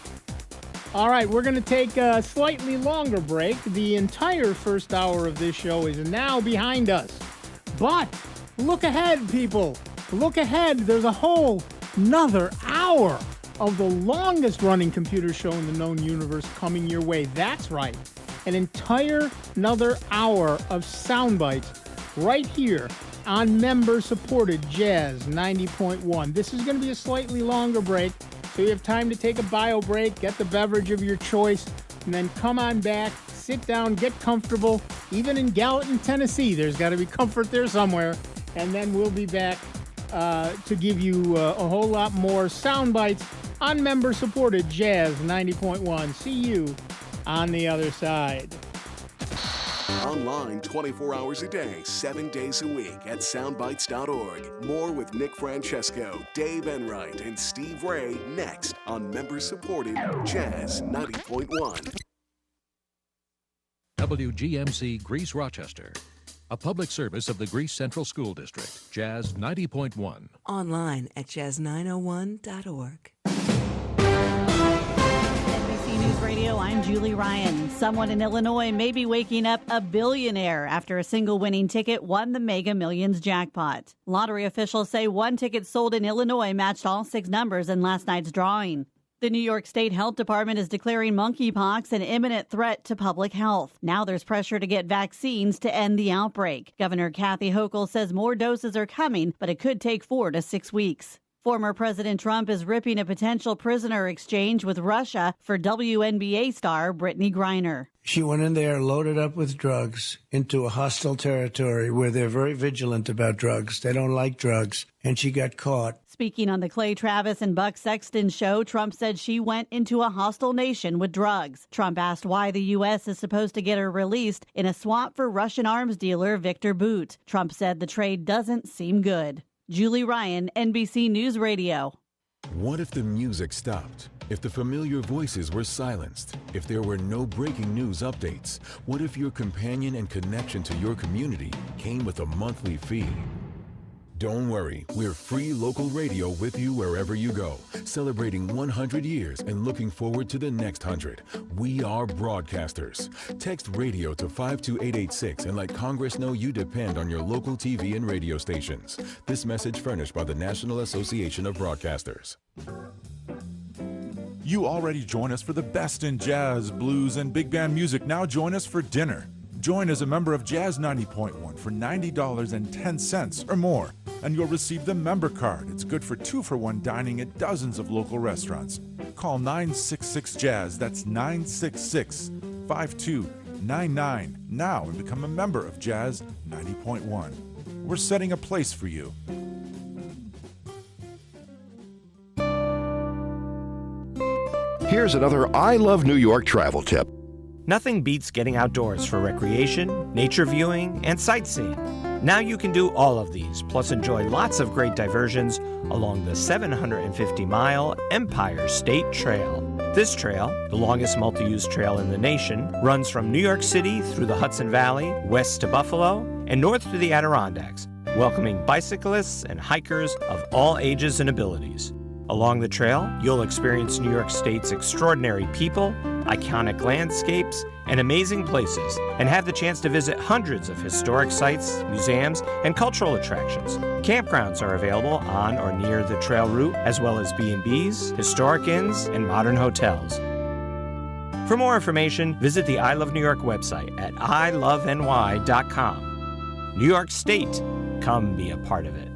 All right, we're going to take a slightly longer break. The entire first hour of this show is now behind us. But look ahead, people. Look ahead. There's a whole another hour of the longest running computer show in the known universe coming your way. That's right. An entire another hour of sound bites right here on member-supported Jazz 90.1. This is going to be a slightly longer break, so you have time to take a bio break, get the beverage of your choice, and then come on back, sit down, get comfortable. Even in Gallatin, Tennessee, there's got to be comfort there somewhere. And then we'll be back to give you a whole lot more sound bites on member-supported Jazz 90.1. See you on the other side. Online 24 hours a day, 7 days a week at soundbites.org. More with Nick Francesco, Dave Enright, and Steve Ray next on member-supported Jazz 90.1. WGMC Greece Rochester, a public service of the Greece Central School District, Jazz 90.1. Online at jazz901.org. News Radio, I'm Julie Ryan. Someone in Illinois may be waking up a billionaire after a single winning ticket won the Mega Millions jackpot. Lottery officials say one ticket sold in Illinois matched all 6 numbers in last night's drawing. The New York State Health Department is declaring monkeypox an imminent threat to public health. Now there's pressure to get vaccines to end the outbreak. Governor Kathy Hochul says more doses are coming, but it could take 4 to 6 weeks. Former President Trump is ripping a potential prisoner exchange with Russia for WNBA star Brittany Griner. She went in there loaded up with drugs into a hostile territory where they're very vigilant about drugs. They don't like drugs, and she got caught. Speaking on the Clay Travis and Buck Sexton show, Trump said she went into a hostile nation with drugs. Trump asked why the U.S. is supposed to get her released in a swap for Russian arms dealer Victor Bout. Trump said the trade doesn't seem good. Julie Ryan, NBC News Radio. What if the music stopped? If the familiar voices were silenced? If there were no breaking news updates? What if your companion and connection to your community came with a monthly fee? Don't worry, we're free local radio with you wherever you go, celebrating 100 years and looking forward to the next 100. We are broadcasters. Text radio to 52886 and let Congress know you depend on your local TV and radio stations. This message furnished by the National Association of Broadcasters. You already join us for the best in jazz, blues, and big band music. Now join us for dinner. Join as a member of Jazz 90.1 for $90.10 or more, and you'll receive the member card. It's good for 2-for-1 dining at dozens of local restaurants. Call 966-JAZZ, that's 966-5299 now and become a member of Jazz 90.1. We're setting a place for you. Here's another I Love New York travel tip. Nothing beats getting outdoors for recreation, nature viewing, and sightseeing. Now you can do all of these, plus enjoy lots of great diversions along the 750-mile Empire State Trail. This trail, the longest multi-use trail in the nation, runs from New York City through the Hudson Valley, west to Buffalo, and north to the Adirondacks, welcoming bicyclists and hikers of all ages and abilities. Along the trail, you'll experience New York State's extraordinary people, iconic landscapes, and amazing places, and have the chance to visit hundreds of historic sites, museums, and cultural attractions. Campgrounds are available on or near the trail route, as well as B&Bs, historic inns, and modern hotels. For more information, visit the I Love New York website at iloveny.com. New York State, come be a part of it.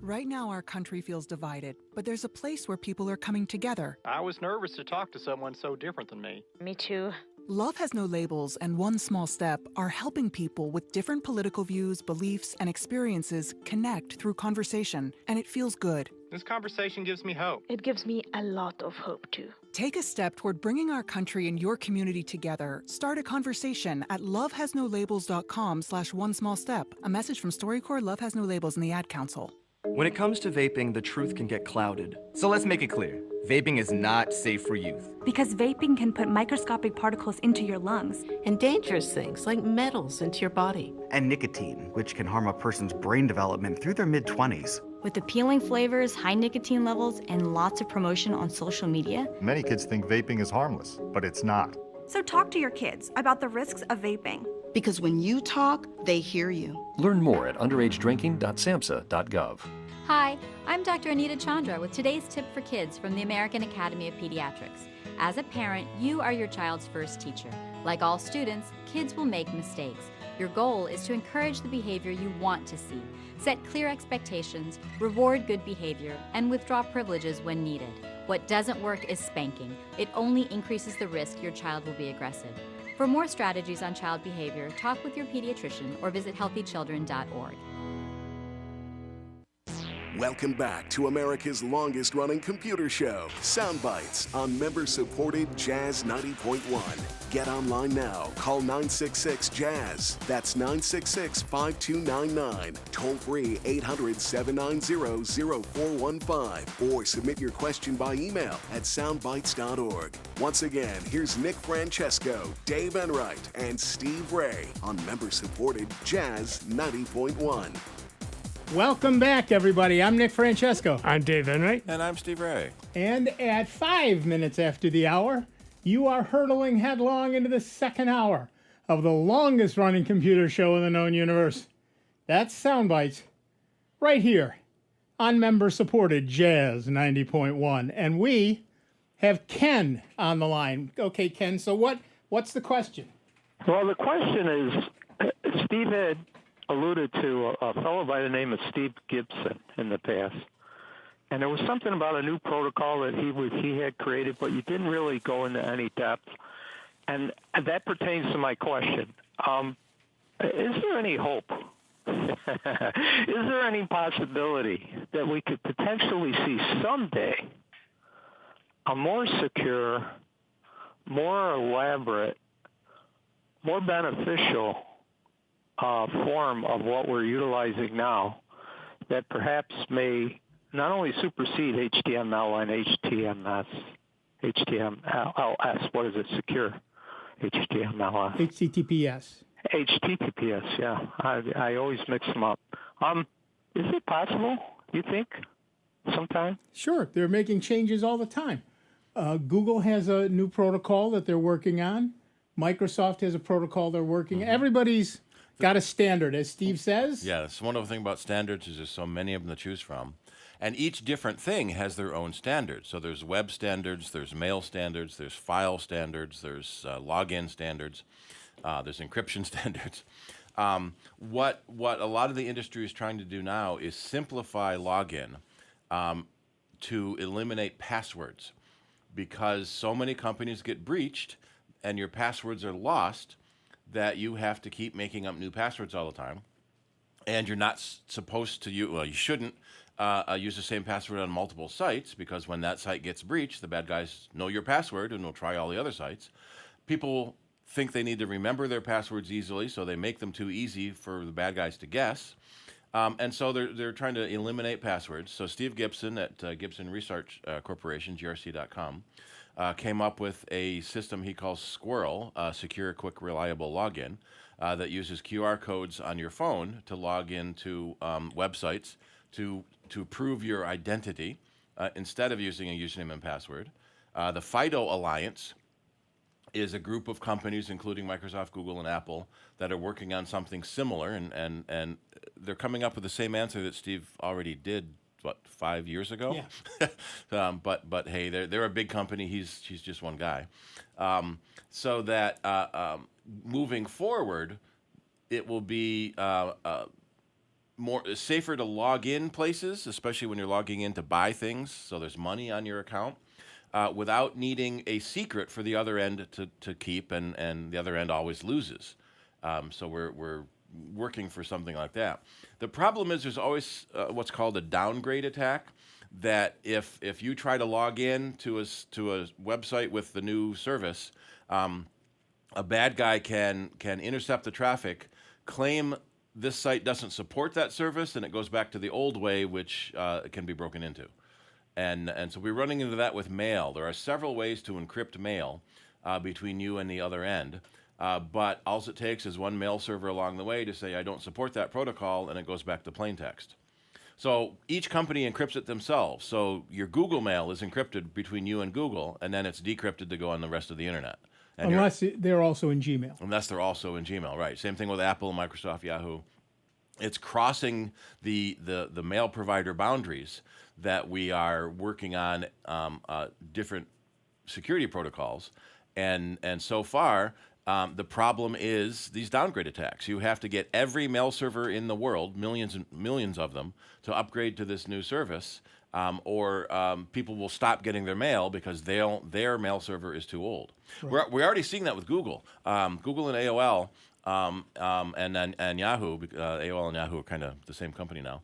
Right now, our country feels divided, but there's a place where people are coming together. I was nervous to talk to someone so different than me. Me too. Love Has No Labels and One Small Step are helping people with different political views, beliefs, and experiences connect through conversation, and it feels good. This conversation gives me hope. It gives me a lot of hope, too. Take a step toward bringing our country and your community together. Start a conversation at lovehasnolabels.com/onesmallstep. A message from StoryCorps, Love Has No Labels, and the Ad Council. When it comes to vaping, the truth can get clouded. So let's make it clear. Vaping is not safe for youth. Because vaping can put microscopic particles into your lungs. And dangerous things like metals into your body. And nicotine, which can harm a person's brain development through their mid-20s. With appealing flavors, high nicotine levels, and lots of promotion on social media. Many kids think vaping is harmless, but it's not. So talk to your kids about the risks of vaping. Because when you talk, they hear you. Learn more at underagedrinking.samhsa.gov. Hi, I'm Dr. Anita Chandra with today's tip for kids from the American Academy of Pediatrics. As a parent, you are your child's first teacher. Like all students, kids will make mistakes. Your goal is to encourage the behavior you want to see, set clear expectations, reward good behavior, and withdraw privileges when needed. What doesn't work is spanking. It only increases the risk your child will be aggressive. For more strategies on child behavior, talk with your pediatrician or visit healthychildren.org. Welcome back to America's longest-running computer show, Sound Bytes, on member-supported Jazz 90.1. Get online now. Call 966-JAZZ. That's 966-5299. Toll-free 800-790-0415. Or submit your question by email at soundbytes.org. Once again, here's Nick Francesco, Dave Enright, and Steve Ray on member-supported Jazz 90.1. Welcome back, everybody. I'm Nick Francesco. I'm Dave Enright. And I'm Steve Ray. And at 5 minutes after the hour, you are hurtling headlong into the second hour of the longest-running computer show in the known universe. That's Sound Bytes, right here on member-supported Jazz 90.1. And we have Ken on the line. Okay, Ken, so what's the question? Well, the question is, Steve had alluded to a fellow by the name of Steve Gibson in the past. And there was something about a new protocol that he had created, but you didn't really go into any depth. And that pertains to my question. Is there any hope? Is there any possibility that we could potentially see someday a more secure, more elaborate, more beneficial form of what we're utilizing now that perhaps may not only supersede HTML and HTMLS, what is it, secure HTMLS? HTTPS, yeah. I always mix them up. Is it possible, you think, sometime? Sure. They're making changes all the time. Google has a new protocol that they're working on. Microsoft has a protocol they're working on. Everybody's got a standard, as Steve says. Yeah, that's one of the things about standards is there's so many of them to choose from. And each different thing has their own standards. So there's web standards, there's mail standards, there's file standards, there's login standards, there's encryption standards. What a lot of the industry is trying to do now is simplify login to eliminate passwords, because so many companies get breached and your passwords are lost that you have to keep making up new passwords all the time. And you're not supposed to use, well, you shouldn't use the same password on multiple sites, because when that site gets breached, the bad guys know your password and will try all the other sites. People think they need to remember their passwords easily, so they make them too easy for the bad guys to guess. And so they're trying to eliminate passwords. So Steve Gibson at Gibson Research Corporation, grc.com, came up with a system he calls Squirrel, Secure, Quick, Reliable Login, that uses QR codes on your phone to log into websites to prove your identity instead of using a username and password. The FIDO Alliance is a group of companies, including Microsoft, Google, and Apple, that are working on something similar, and they're coming up with the same answer that Steve already did, 5 years ago? Yeah. But hey, they're a big company. He's just one guy. So that moving forward, it will be more safer to log in places, especially when you're logging in to buy things, so there's money on your account, without needing a secret for the other end to keep, and the other end always loses. So we're working for something like that. The problem is there's always what's called a downgrade attack, that if you try to log in to a website with the new service, a bad guy can intercept the traffic, claim this site doesn't support that service, and it goes back to the old way, which can be broken into. And so we're running into that with mail. There are several ways to encrypt mail between you and the other end. But all it takes is one mail server along the way to say, I don't support that protocol, and it goes back to plain text. So each company encrypts it themselves. So your Google Mail is encrypted between you and Google, and then it's decrypted to go on the rest of the internet. And unless they're also in Gmail. Unless they're also in Gmail, right. Same thing with Apple, Microsoft, Yahoo. It's crossing the mail provider boundaries that we are working on different security protocols. And so far, the problem is these downgrade attacks. You have to get every mail server in the world, millions and millions of them, to upgrade to this new service, or people will stop getting their mail because their mail server is too old. Right. We're already seeing that with Google. Google and AOL and Yahoo, AOL and Yahoo are kind of the same company now.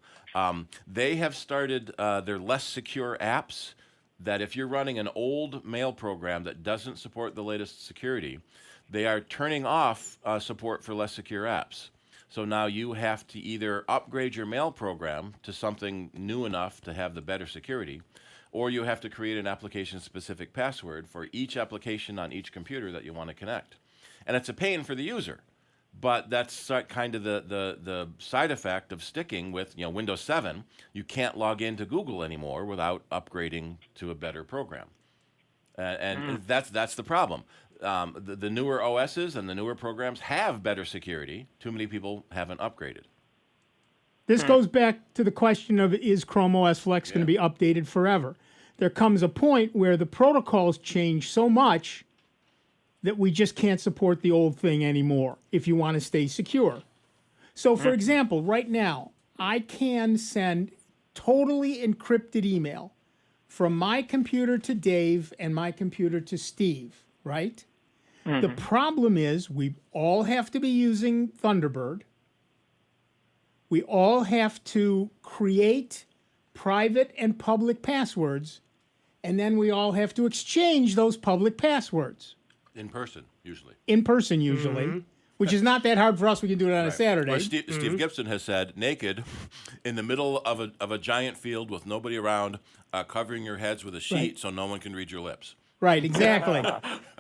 They have started their less secure apps that if you're running an old mail program that doesn't support the latest security, they are turning off support for less secure apps. So now you have to either upgrade your mail program to something new enough to have the better security, or you have to create an application-specific password for each application on each computer that you want to connect. And it's a pain for the user, but that's kind of the side effect of sticking with Windows 7. You can't log into Google anymore without upgrading to a better program. And that's the problem. The newer OSs and the newer programs have better security. Too many people haven't upgraded. This goes back to the question of, is Chrome OS Flex going to be updated forever? There comes a point where the protocols change so much that we just can't support the old thing anymore if you want to stay secure. So, for example, right now, I can send totally encrypted email from my computer to Dave and my computer to Steve, right? The problem is we all have to be using Thunderbird. We all have to create private and public passwords, and then we all have to exchange those public passwords. In person, usually. In person, usually, which is not that hard for us. We can do it on a Saturday. Or Steve Gibson has said, naked, in the middle of a giant field with nobody around, covering your heads with a sheet so no one can read your lips. Right, exactly.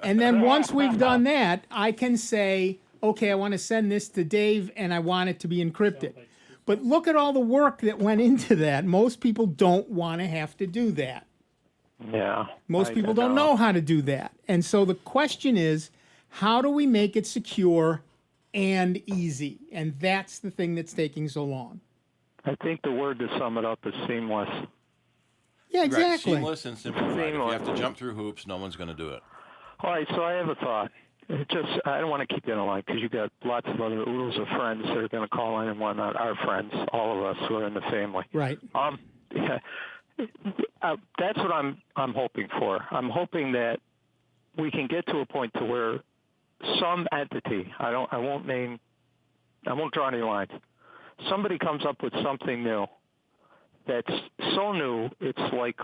And then once we've done that, I can say, okay, I want to send this to Dave, and I want it to be encrypted. But look at all the work that went into that. Most people don't want to have to do that. Yeah. Most people don't know how to do that. And so the question is, how do we make it secure and easy? And that's the thing that's taking so long. I think the word to sum it up is seamless. Yeah, exactly. Right. Seamless and simplified. If you have to jump through hoops, no one's going to do it. All right, so I have a thought. I don't want to keep you on the line because you got lots of other oodles of friends that are going to call in and whatnot. Our friends, all of us who are in the family. Right. That's what I'm hoping for. I'm hoping that we can get to a point to where some entity, I won't draw any lines. Somebody comes up with something new that's so new, it's like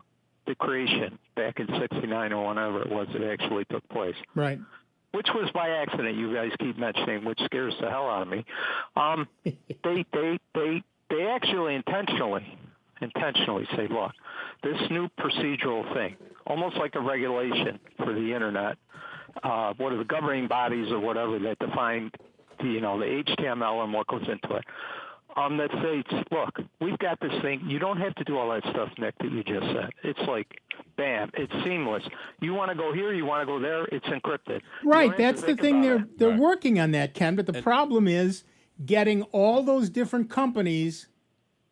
the creation back in '69 or whenever it was that actually took place. Right. Which was by accident, you guys keep mentioning, which scares the hell out of me. They actually intentionally say, look, this new procedural thing, almost like a regulation for the internet, what are the governing bodies or whatever that define the HTML and what goes into it. That states, look, we've got this thing. You don't have to do all that stuff, Nick, that you just said. It's like, bam, it's seamless. You want to go here, you want to go there, it's encrypted. Right, that's the thing. They're working on that, Ken, but the problem is getting all those different companies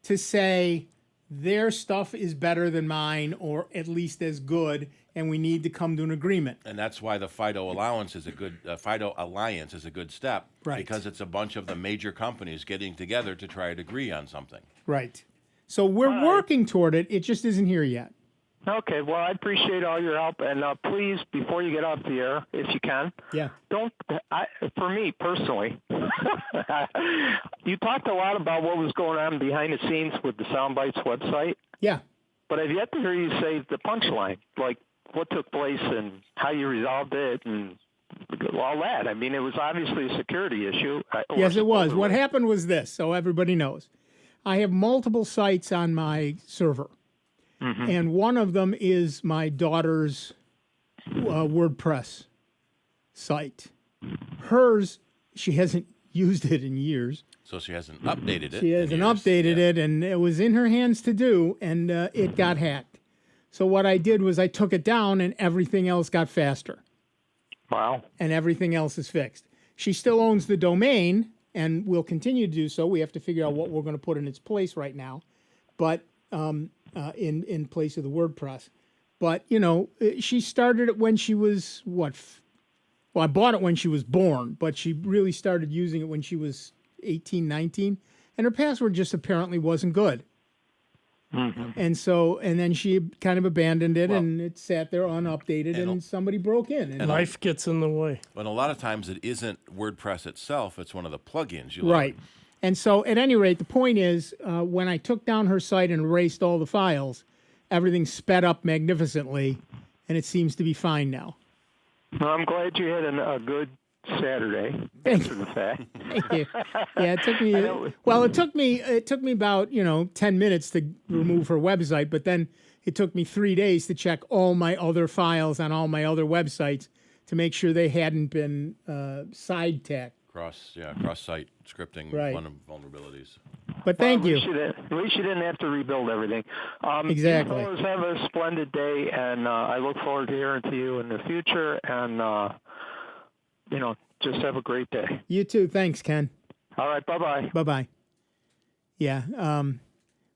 to say, their stuff is better than mine, or at least as good, and we need to come to an agreement. And that's why the FIDO Alliance is a good step, Right. because it's a bunch of the major companies getting together to try to agree on something. Right. So we're working toward it. It just isn't here yet. Okay, well, I appreciate all your help, and please, before you get off the air, if you can, for me personally, you talked a lot about what was going on behind the scenes with the Soundbites website. Yeah. But I've yet to hear you say the punchline, like what took place and how you resolved it and all that. I mean, it was obviously a security issue. Yes, it was. What happened was this, so everybody knows. I have multiple sites on my server. Mm-hmm. And one of them is my daughter's WordPress site. Hers, she hasn't used it in years. So she hasn't updated it. She hasn't updated it, and it was in her hands to do, and it got hacked. So what I did was I took it down, and everything else got faster. Wow. And everything else is fixed. She still owns the domain, and will continue to do so. We have to figure out what we're going to put in its place right now. But... in place of the WordPress. But, you know, she started it when she was, I bought it when she was born, but she really started using it when she was 18, 19, and her password just apparently wasn't good. Mm-hmm. And then she kind of abandoned it, and it sat there unupdated, and somebody broke in. And life gets in the way. But a lot of times it isn't WordPress itself, it's one of the plugins you Right. load. And so, at any rate, the point is, when I took down her site and erased all the files, everything sped up magnificently, and it seems to be fine now. Well, I'm glad you had a good Saturday. After the fact. Thank you. Yeah, it took me. Well, it took me about 10 minutes to remove her website, but then it took me 3 days to check all my other files on all my other websites to make sure they hadn't been side-tacked. Cross-site scripting vulnerabilities. But thank you. At least you didn't have to rebuild everything. Exactly. You fellas have a splendid day, and I look forward to hearing to you in the future. And just have a great day. You too. Thanks, Ken. All right. Bye-bye. Bye-bye. Yeah.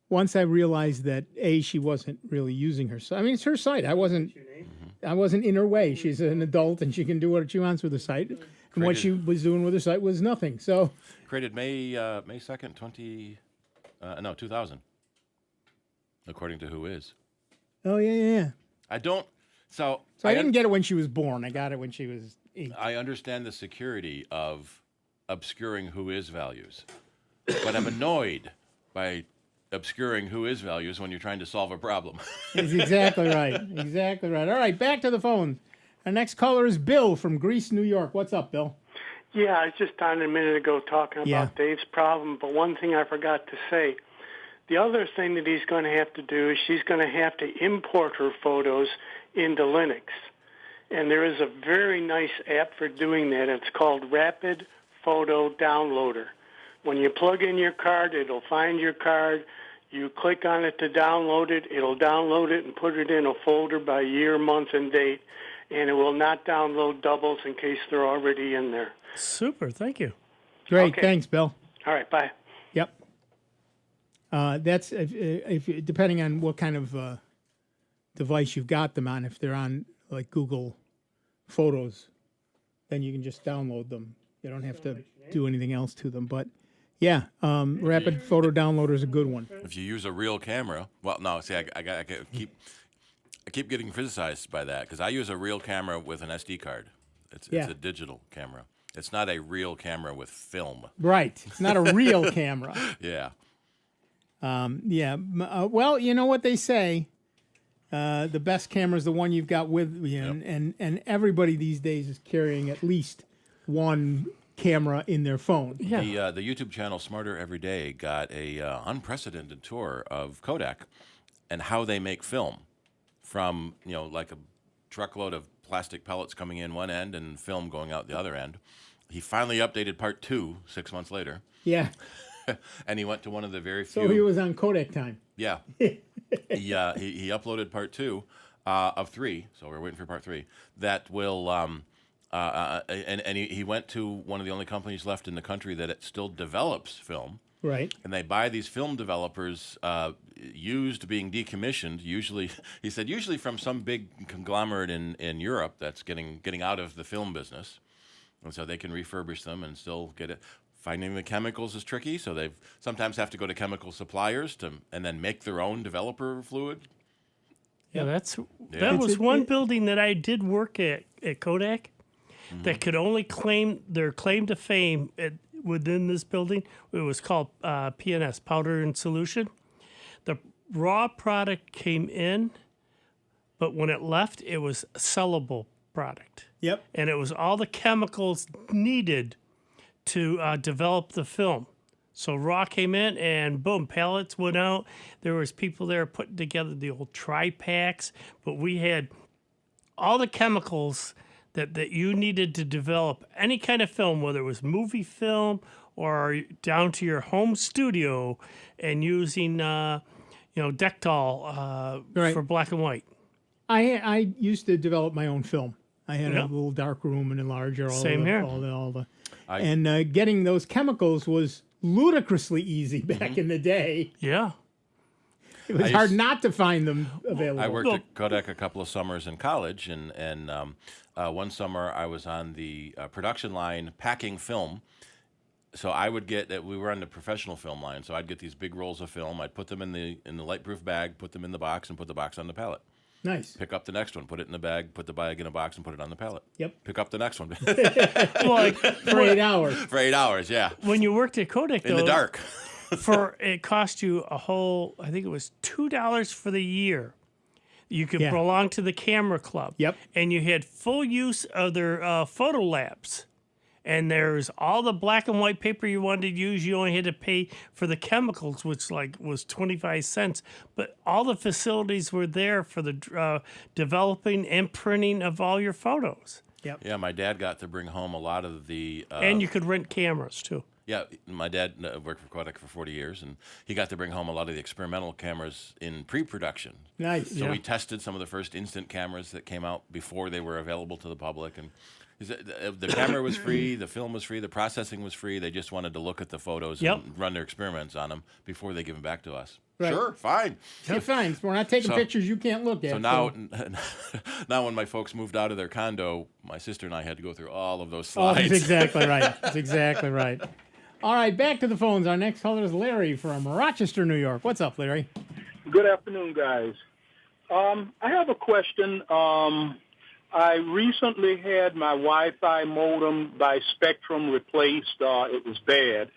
Once I realized that she wasn't really using her site. I mean, it's her site. I wasn't in her way. She's an adult, and she can do what she wants with her site. And what she was doing with her site was nothing. So created May 2nd, 2000, according to Who Is. Oh yeah. I don't. So I didn't get it when she was born. I got it when she was 8. I understand the security of obscuring Who Is values, but I'm annoyed by obscuring Who Is values when you're trying to solve a problem. That's exactly right. Exactly right. All right, back to the phone. Our next caller is Bill from Greece, New York. What's up, Bill? Yeah, I was just on a minute ago talking about Dave's problem, but one thing I forgot to say. The other thing that he's going to have to do is she's going to have to import her photos into Linux. And there is a very nice app for doing that. It's called Rapid Photo Downloader. When you plug in your card, it'll find your card. You click on it to download it. It'll download it and put it in a folder by year, month, and date. And it will not download doubles in case they're already in there. Super. Thank you. Great. Okay. Thanks, Bill. All right. Bye. Yep. That's if depending on what kind of device you've got them on. If they're on like Google Photos, then you can just download them. You don't have to do anything else to them. But yeah, Rapid Photo Downloader is a good one. If you use a real camera, I keep getting criticized by that because I use a real camera with an SD card. It's a digital camera. It's not a real camera with film. Right. It's not a real camera. Yeah. Well, you know what they say. The best camera is the one you've got with you, and everybody these days is carrying at least one camera in their phone. Yeah. The YouTube channel Smarter Every Day got a unprecedented tour of Kodak and how they make film. From, like a truckload of plastic pellets coming in one end and film going out the other end. He finally updated part 2 6 months later. Yeah. And he went to one of the very few. So he was on Kodak time. Yeah. He uploaded part 2 of 3, so we're waiting for part 3. That will, and he went to one of the only companies left in the country that it still develops film. Right. And they buy these film developers used, being decommissioned. Usually, he said, usually from some big conglomerate in Europe that's getting out of the film business, and so they can refurbish them and still get it. Finding the chemicals is tricky, so they sometimes have to go to chemical suppliers and then make their own developer fluid. Yeah, that was one building that I did work at Kodak that could only claim their claim to fame within this building. It was called PNS, powder and solution. The raw product came in, but when it left, it was a sellable product. Yep. And it was all the chemicals needed to develop the film. So raw came in and boom, pallets went out. There was people there putting together the old tri-packs, but we had all the chemicals that you needed to develop any kind of film, whether it was movie film or down to your home studio, and using Dectol for black and white. I used to develop my own film. I had a little dark room and enlarger. And getting those chemicals was ludicrously easy back in the day. Yeah. It was hard not to find them available. I worked at Kodak a couple of summers in college, and one summer I was on the production line packing film. So I would we were on the professional film line, so I'd get these big rolls of film. I'd put them in the light-proof bag, put them in the box, and put the box on the pallet. Nice. Pick up the next one, put it in the bag, put the bag in a box, and put it on the pallet. Yep. Pick up the next one. For 8 hours. For 8 hours, yeah. When you worked at Kodak, in the dark. It cost you I think it was $2 for the year. You could belong to the camera club. Yep. And you had full use of their photo labs. And there's all the black and white paper you wanted to use. You only had to pay for the chemicals, which was 25 cents. But all the facilities were there for the developing and printing of all your photos. Yep. Yeah, my dad got to bring home a lot of the... and you could rent cameras, too. Yeah, my dad worked for Kodak for 40 years, and he got to bring home a lot of the experimental cameras in pre-production. Nice. So we tested some of the first instant cameras that came out before they were available to the public, and the camera was free, the film was free, the processing was free. They just wanted to look at the photos and run their experiments on them before they give them back to us. Right. Sure, fine. You're fine. We're not taking pictures you can't look at. So now when my folks moved out of their condo, my sister and I had to go through all of those slides. Oh, that's exactly right. That's exactly right. All right, back to the phones. Our next caller is Larry from Rochester, New York. What's up, Larry? Good afternoon, guys. I have a question. I recently had my Wi-Fi modem by Spectrum replaced. It was bad.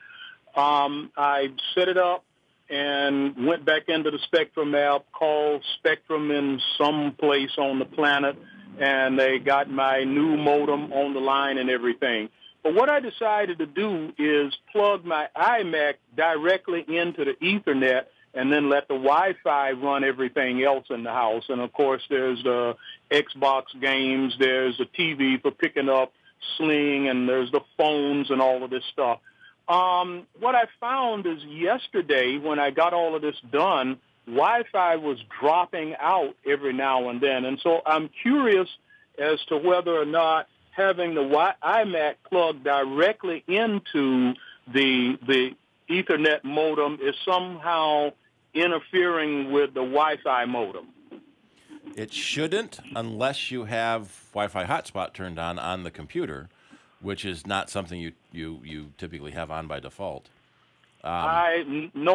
I set it up and went back into the Spectrum app, called Spectrum in some place on the planet, and they got my new modem on the line and everything. But what I decided to do is plug my iMac directly into the Ethernet and then let the Wi-Fi run everything else in the house. And, of course, there's the Xbox games, there's the TV for picking up Sling, and there's the phones and all of this stuff. What I found is yesterday when I got all of this done, Wi-Fi was dropping out every now and then. And so I'm curious as to whether or not having the iMac plugged directly into the Ethernet modem is somehow interfering with the Wi-Fi modem. It shouldn't unless you have Wi-Fi hotspot turned on the computer, which is not something you typically have on by default. No,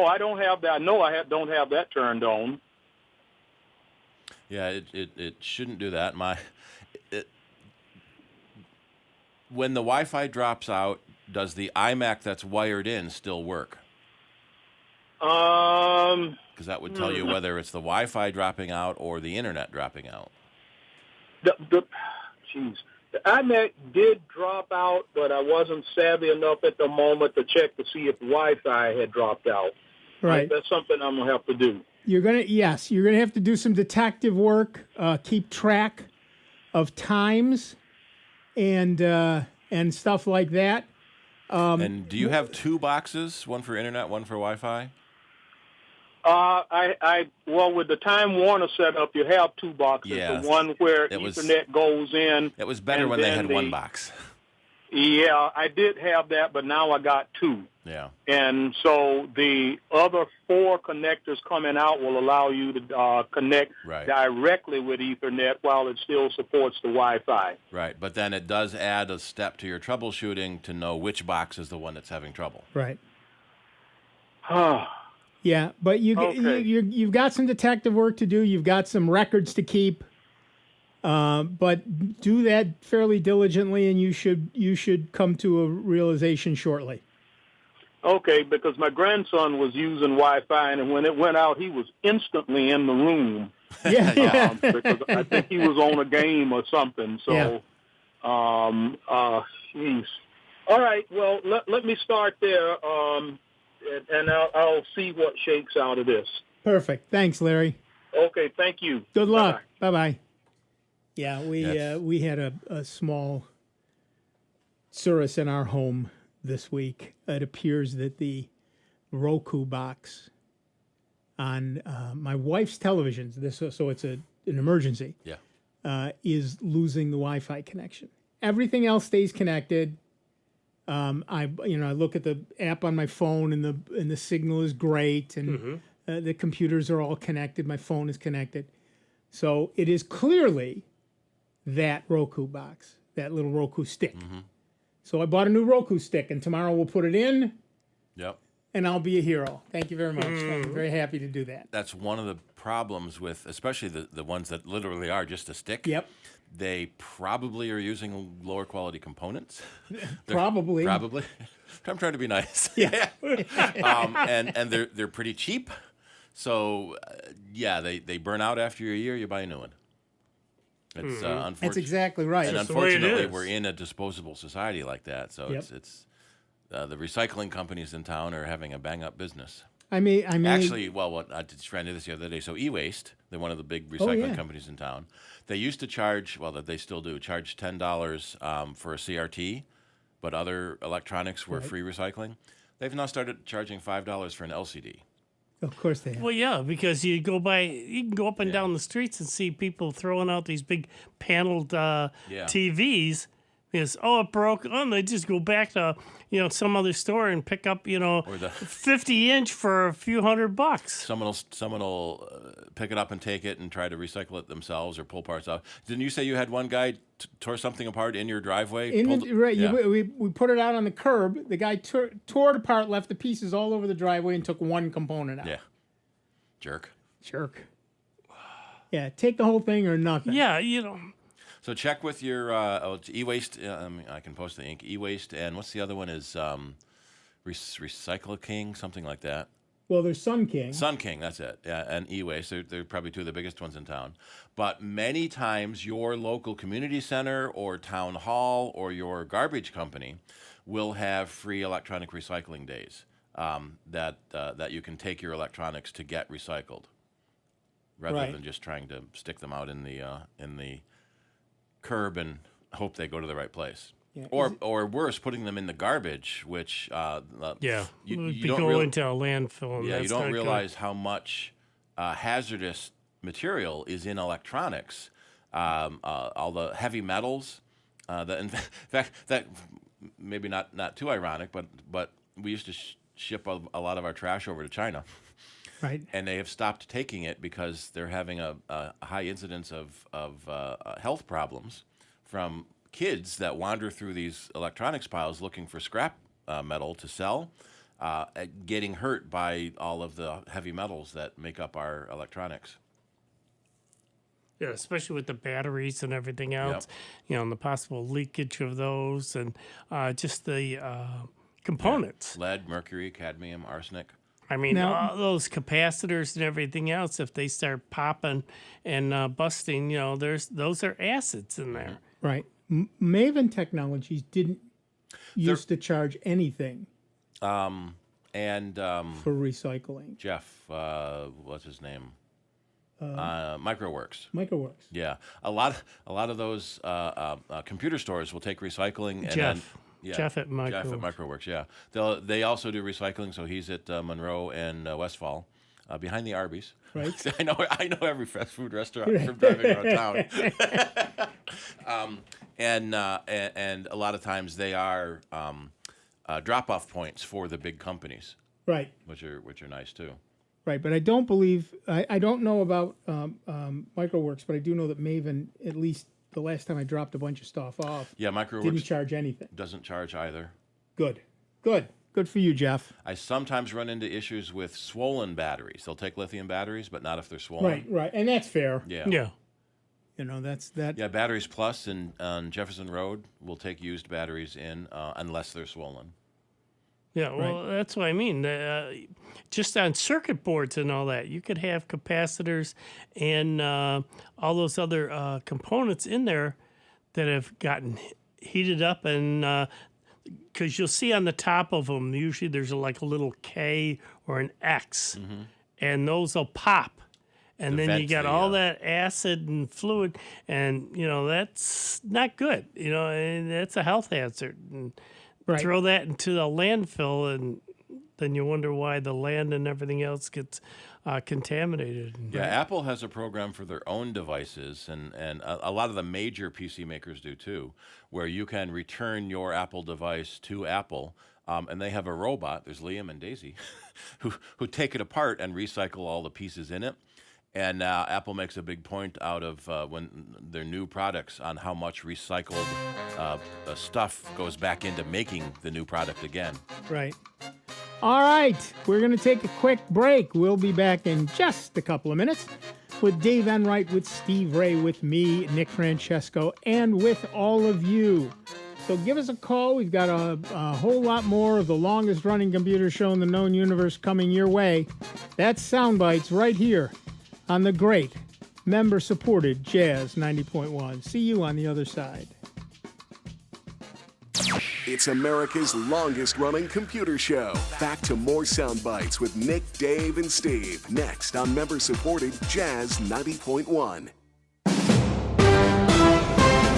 I don't have that. No, I don't have that turned on. Yeah, it shouldn't do that. When the Wi-Fi drops out, does the iMac that's wired in still work? Because that would tell you whether it's the Wi-Fi dropping out or the internet dropping out. The iMac did drop out, but I wasn't savvy enough at the moment to check to see if Wi-Fi had dropped out. Right. That's something I'm gonna have to do. You're gonna have to do some detective work. Keep track of times and stuff like that. And do you have two boxes, one for internet, one for Wi-Fi? Well, with the Time Warner setup, you have two boxes. Yeah. The one where Ethernet goes in. It was better when they had one box. Yeah, I did have that, but now I got 2. Yeah. And so the other 4 connectors coming out will allow you to connect directly with Ethernet while it still supports the Wi-Fi. Right, but then it does add a step to your troubleshooting to know which box is the one that's having trouble. Right. Yeah, but you've got some detective work to do. You've got some records to keep. But do that fairly diligently, and you should come to a realization shortly. Okay, because my grandson was using Wi-Fi, and when it went out, he was instantly in the room. Yeah. Because I think he was on a game or something. So, geez. All right, well, let me start there, and I'll see what shakes out of this. Perfect. Thanks, Larry. Okay, thank you. Good luck. Bye-bye. Yeah, we had a small cirrus in our home this week. It appears that the Roku box on my wife's television, so it's an emergency, is losing the Wi-Fi connection. Everything else stays connected. I look at the app on my phone, and the signal is great, and the computers are all connected. My phone is connected, so it is clearly that Roku box, that little Roku stick. So I bought a new Roku stick, and tomorrow we'll put it in. Yep. And I'll be a hero. Thank you very much. I'm very happy to do that. That's one of the problems with, especially the ones that literally are just a stick. Yep. They probably are using lower quality components. Probably. I'm trying to be nice. Yeah. And they're pretty cheap. So they burn out after a year. You buy a new one. It's unfortunate. That's exactly right. And That's the way it unfortunately, is. we're in a disposable society like that. So it's the recycling companies in town are having a bang up business. I mean, Actually, I just ran into this the other day. So E-Waste, they're one of the big recycling companies in town. They used to charge, they still do, charge $10 for a CRT, but other electronics were free recycling. They've now started charging $5 for an LCD. Of course they have. Well, yeah, because you can go up and down the streets and see people throwing out these big paneled TVs. Because it broke. And they just go back to some other store and pick up or the 50-inch for a few $100. Someone will pick it up and take it and try to recycle it themselves or pull parts out. Didn't you say you had one guy tore something apart in your driveway? We put it out on the curb. The guy tore it apart, left the pieces all over the driveway, and took one component out. Yeah. Jerk. Yeah, take the whole thing or nothing. Yeah, So check with your e-waste. I can post the ink. E-waste, and what's the other one? Is Recycle King, something like that. Well, there's Sun King. Sun King, that's it. Yeah, and e-waste. They're probably two of the biggest ones in town. But many times, your local community center or town hall or your garbage company will have free electronic recycling days that you can take your electronics to get recycled, rather than just trying to stick them out in the curb and hope they go to the right place. Yeah. Or worse, putting them in the garbage, which you don't go into a landfill. Yeah, you don't realize how much hazardous material is in electronics. All the heavy metals. In fact, that maybe not too ironic, but we used to ship a lot of our trash over to China. Right. And they have stopped taking it because they're having a high incidence of health problems from kids that wander through these electronics piles looking for scrap metal to sell, getting hurt by all of the heavy metals that make up our electronics. Yeah, especially with the batteries and everything else, and the possible leakage of those and just the components. Yeah. Lead, mercury, cadmium, arsenic. I mean, all those capacitors and everything else, if they start popping and busting, those are acids in there. Right. Maven Technologies didn't used to charge anything for recycling. Jeff, what's his name? Microworks. Yeah, a lot of those computer stores will take recycling. Jeff at Microworks. Yeah, they also do recycling. So he's at Monroe and Westfall, behind the Arby's. Right. I know every fast food restaurant from driving around town. and a lot of times they are drop-off points for the big companies, Right. which are nice too. Right, but I don't believe I don't know about MicroWorks, but I do know that Maven, at least the last time I dropped a bunch of stuff off, Yeah, MicroWorks didn't charge anything. Doesn't charge either. Good for you, Jeff. I sometimes run into issues with swollen batteries. They'll take lithium batteries, but not if they're swollen. Right, and that's fair. Yeah. You know, that's that. Yeah, Batteries Plus on Jefferson Road will take used batteries in unless they're swollen. Yeah, well, that's what I mean. Just on circuit boards and all that, you could have capacitors and all those other components in there that have gotten heated up, and because you'll see on the top of them, usually there's like a little K or an X, and those will pop. And then you got all that acid and fluid, and, that's not good. And that's a health hazard. And throw that into the landfill, and then you wonder why the land and everything else gets contaminated. Yeah, Apple has a program for their own devices, and a lot of the major PC makers do too, where you can return your Apple device to Apple, and they have a robot, there's Liam and Daisy, who take it apart and recycle all the pieces in it. And Apple makes a big point out of when their new products on how much recycled stuff goes back into making the new product again. Right. All right, we're going to take a quick break. We'll be back in just a couple of minutes with Dave Enright, with Steve Ray, with me, Nick Francesco, and with all of you. So give us a call. We've got a whole lot more of the longest running computer show in the known universe coming your way. That's Soundbites right here on the great member-supported Jazz 90.1. See you on the other side. It's America's longest-running computer show. Back to more Sound Bites with Nick, Dave, and Steve. Next on member-supported Jazz 90.1.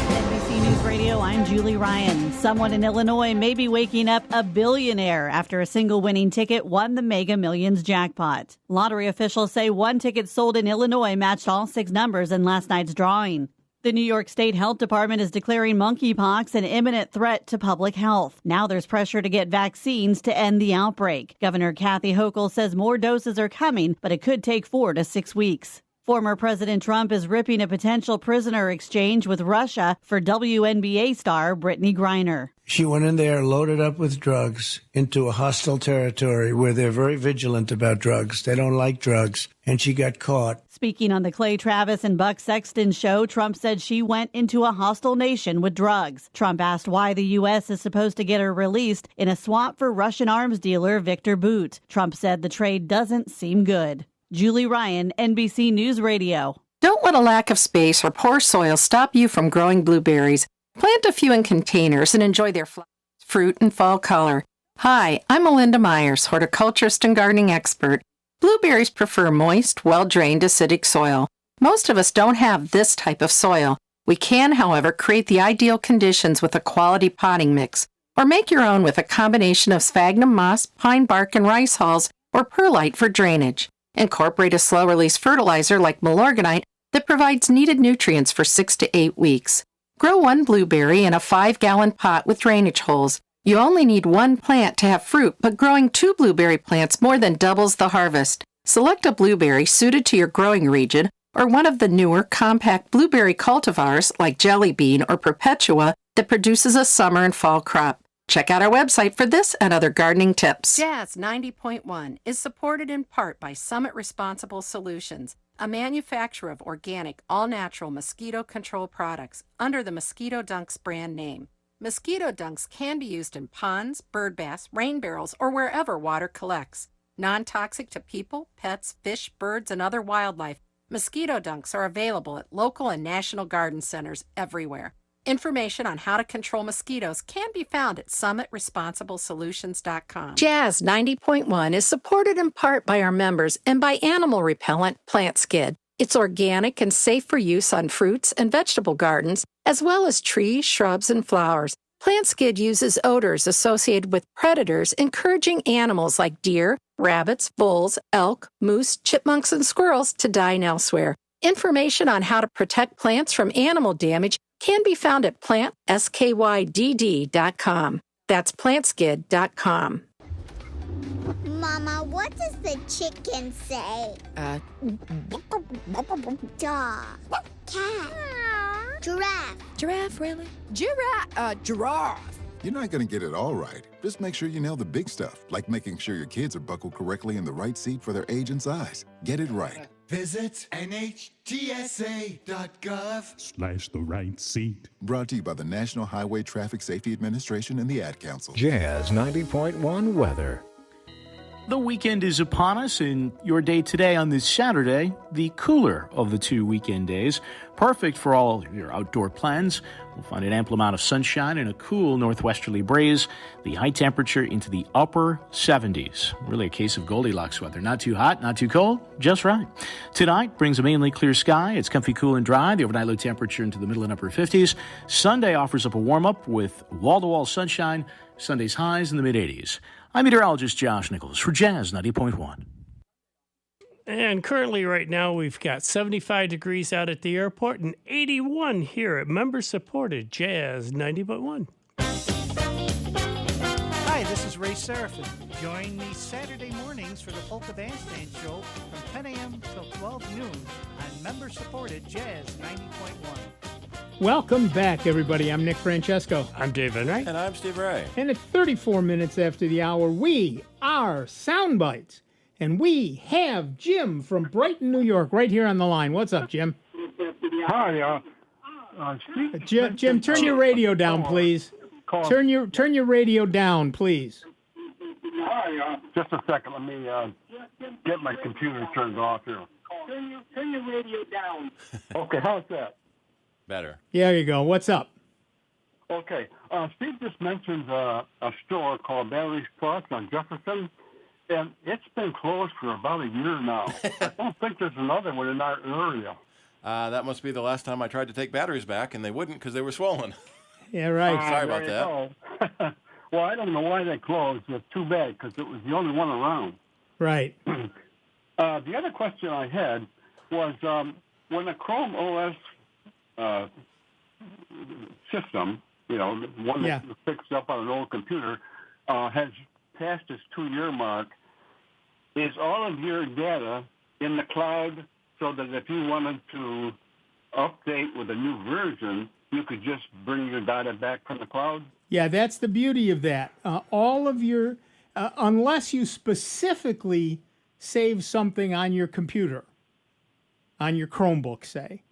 NBC News Radio, I'm Julie Ryan. Someone in Illinois may be waking up a billionaire after a single winning ticket won the Mega Millions jackpot. Lottery officials say one ticket sold in Illinois matched all 6 numbers in last night's drawing. The New York State Health Department is declaring monkeypox an imminent threat to public health. Now there's pressure to get vaccines to end the outbreak. Governor Kathy Hochul says more doses are coming, but it could take 4 to 6 weeks. Former President Trump is ripping a potential prisoner exchange with Russia for WNBA star Brittany Griner. She went in there loaded up with drugs into a hostile territory where they're very vigilant about drugs. They don't like drugs, and she got caught. Speaking on the Clay Travis and Buck Sexton show, Trump said she went into a hostile nation with drugs. Trump asked why the U.S. is supposed to get her released in a swap for Russian arms dealer Victor Bout. Trump said the trade doesn't seem good. Julie Ryan, NBC News Radio. Don't let a lack of space or poor soil stop you from growing blueberries. Plant a few in containers and enjoy their flowers, fruit, and fall color. Hi, I'm Melinda Myers, horticulturist and gardening expert. Blueberries prefer moist, well-drained, acidic soil. Most of us don't have this type of soil. We can, however, create the ideal conditions with a quality potting mix, or make your own with a combination of sphagnum moss, pine bark, and rice hulls, or perlite for drainage. Incorporate a slow-release fertilizer like Milorganite that provides needed nutrients for 6 to 8 weeks. Grow 1 blueberry in a 5-gallon pot with drainage holes. You only need 1 plant to have fruit, but growing 2 blueberry plants more than doubles the harvest. Select a blueberry suited to your growing region or one of the newer compact blueberry cultivars like Jelly Bean or Perpetua that produces a summer and fall crop. Check out our website for this and other gardening tips. Jazz 90.1 is supported in part by Summit Responsible Solutions, a manufacturer of organic, all-natural mosquito control products under the Mosquito Dunks brand name. Mosquito Dunks can be used in ponds, bird baths, rain barrels, or wherever water collects. Non-toxic to people, pets, fish, birds, and other wildlife, Mosquito Dunks are available at local and national garden centers everywhere. Information on how to control mosquitoes can be found at summitresponsiblesolutions.com. Jazz 90.1 is supported in part by our members and by animal repellent Plant Skid. It's organic and safe for use on fruits and vegetable gardens, as well as trees, shrubs, and flowers. Plant Skid uses odors associated with predators, encouraging animals like deer, rabbits, bulls, elk, moose, chipmunks, and squirrels to dine elsewhere. Information on how to protect plants from animal damage can be found at plantskydd.com. That's plantskid.com. Mama, what does the chicken say? Dog. Cat. Giraffe. Giraffe, really? Giraffe. You're not going to get it all right. Just make sure you nail the big stuff, like making sure your kids are buckled correctly in the right seat for their age and size. Get it right. Visit NHTSA.gov/the right seat. Brought to you by the National Highway Traffic Safety Administration and the Ad Council. Jazz 90.1 weather. The weekend is upon us, and your day today on this Saturday, the cooler of the two weekend days, perfect for all your outdoor plans. We'll find an ample amount of sunshine and a cool northwesterly breeze. The high temperature into the upper 70s. Really a case of Goldilocks weather. Not too hot, not too cold, just right. Tonight brings a mainly clear sky. It's comfy, cool, and dry. The overnight low temperature into the middle and upper 50s. Sunday offers up a warm-up with wall-to-wall sunshine. Sunday's highs in the mid-80s. I'm meteorologist Josh Nichols for Jazz 90.1. And currently right now we've got 75 degrees out at the airport and 81 here at member-supported Jazz 90.1. Hi, this is Ray Seraphin. Join me Saturday mornings for the Polka Bandstand Show from 10 a.m. till 12 noon on member-supported Jazz 90.1. Welcome back, everybody. I'm Nick Francesco. I'm Dave Enright. And I'm Steve Ray. And at 34 minutes after the hour, we are Sound Bytes. And we have Jim from Brighton, New York, right here on the line. What's up, Jim? Hi, Jim, turn your radio down, please. Turn your radio down, please. Just a second. Let me get my computer turned off here. Turn your radio down. Okay, how's that? Better. Yeah, there you go. What's up? Okay. Steve just mentioned a store called Batteries Plus on Jefferson, and it's been closed for about a year now. I don't think there's another one in our area. That must be the last time I tried to take batteries back, and they wouldn't because they were swollen. Yeah, right. Sorry about that. Well, I don't know why they closed. It's too bad because it was the only one around. Right. The other question I had was when a Chrome OS system, one that picks up on an old computer, has passed its 2-year mark, is all of your data in the cloud so that if you wanted to update with a new version, you could just bring your data back from the cloud? Yeah, that's the beauty of that. All of your, unless you specifically save something on your computer, on your Chromebook, say,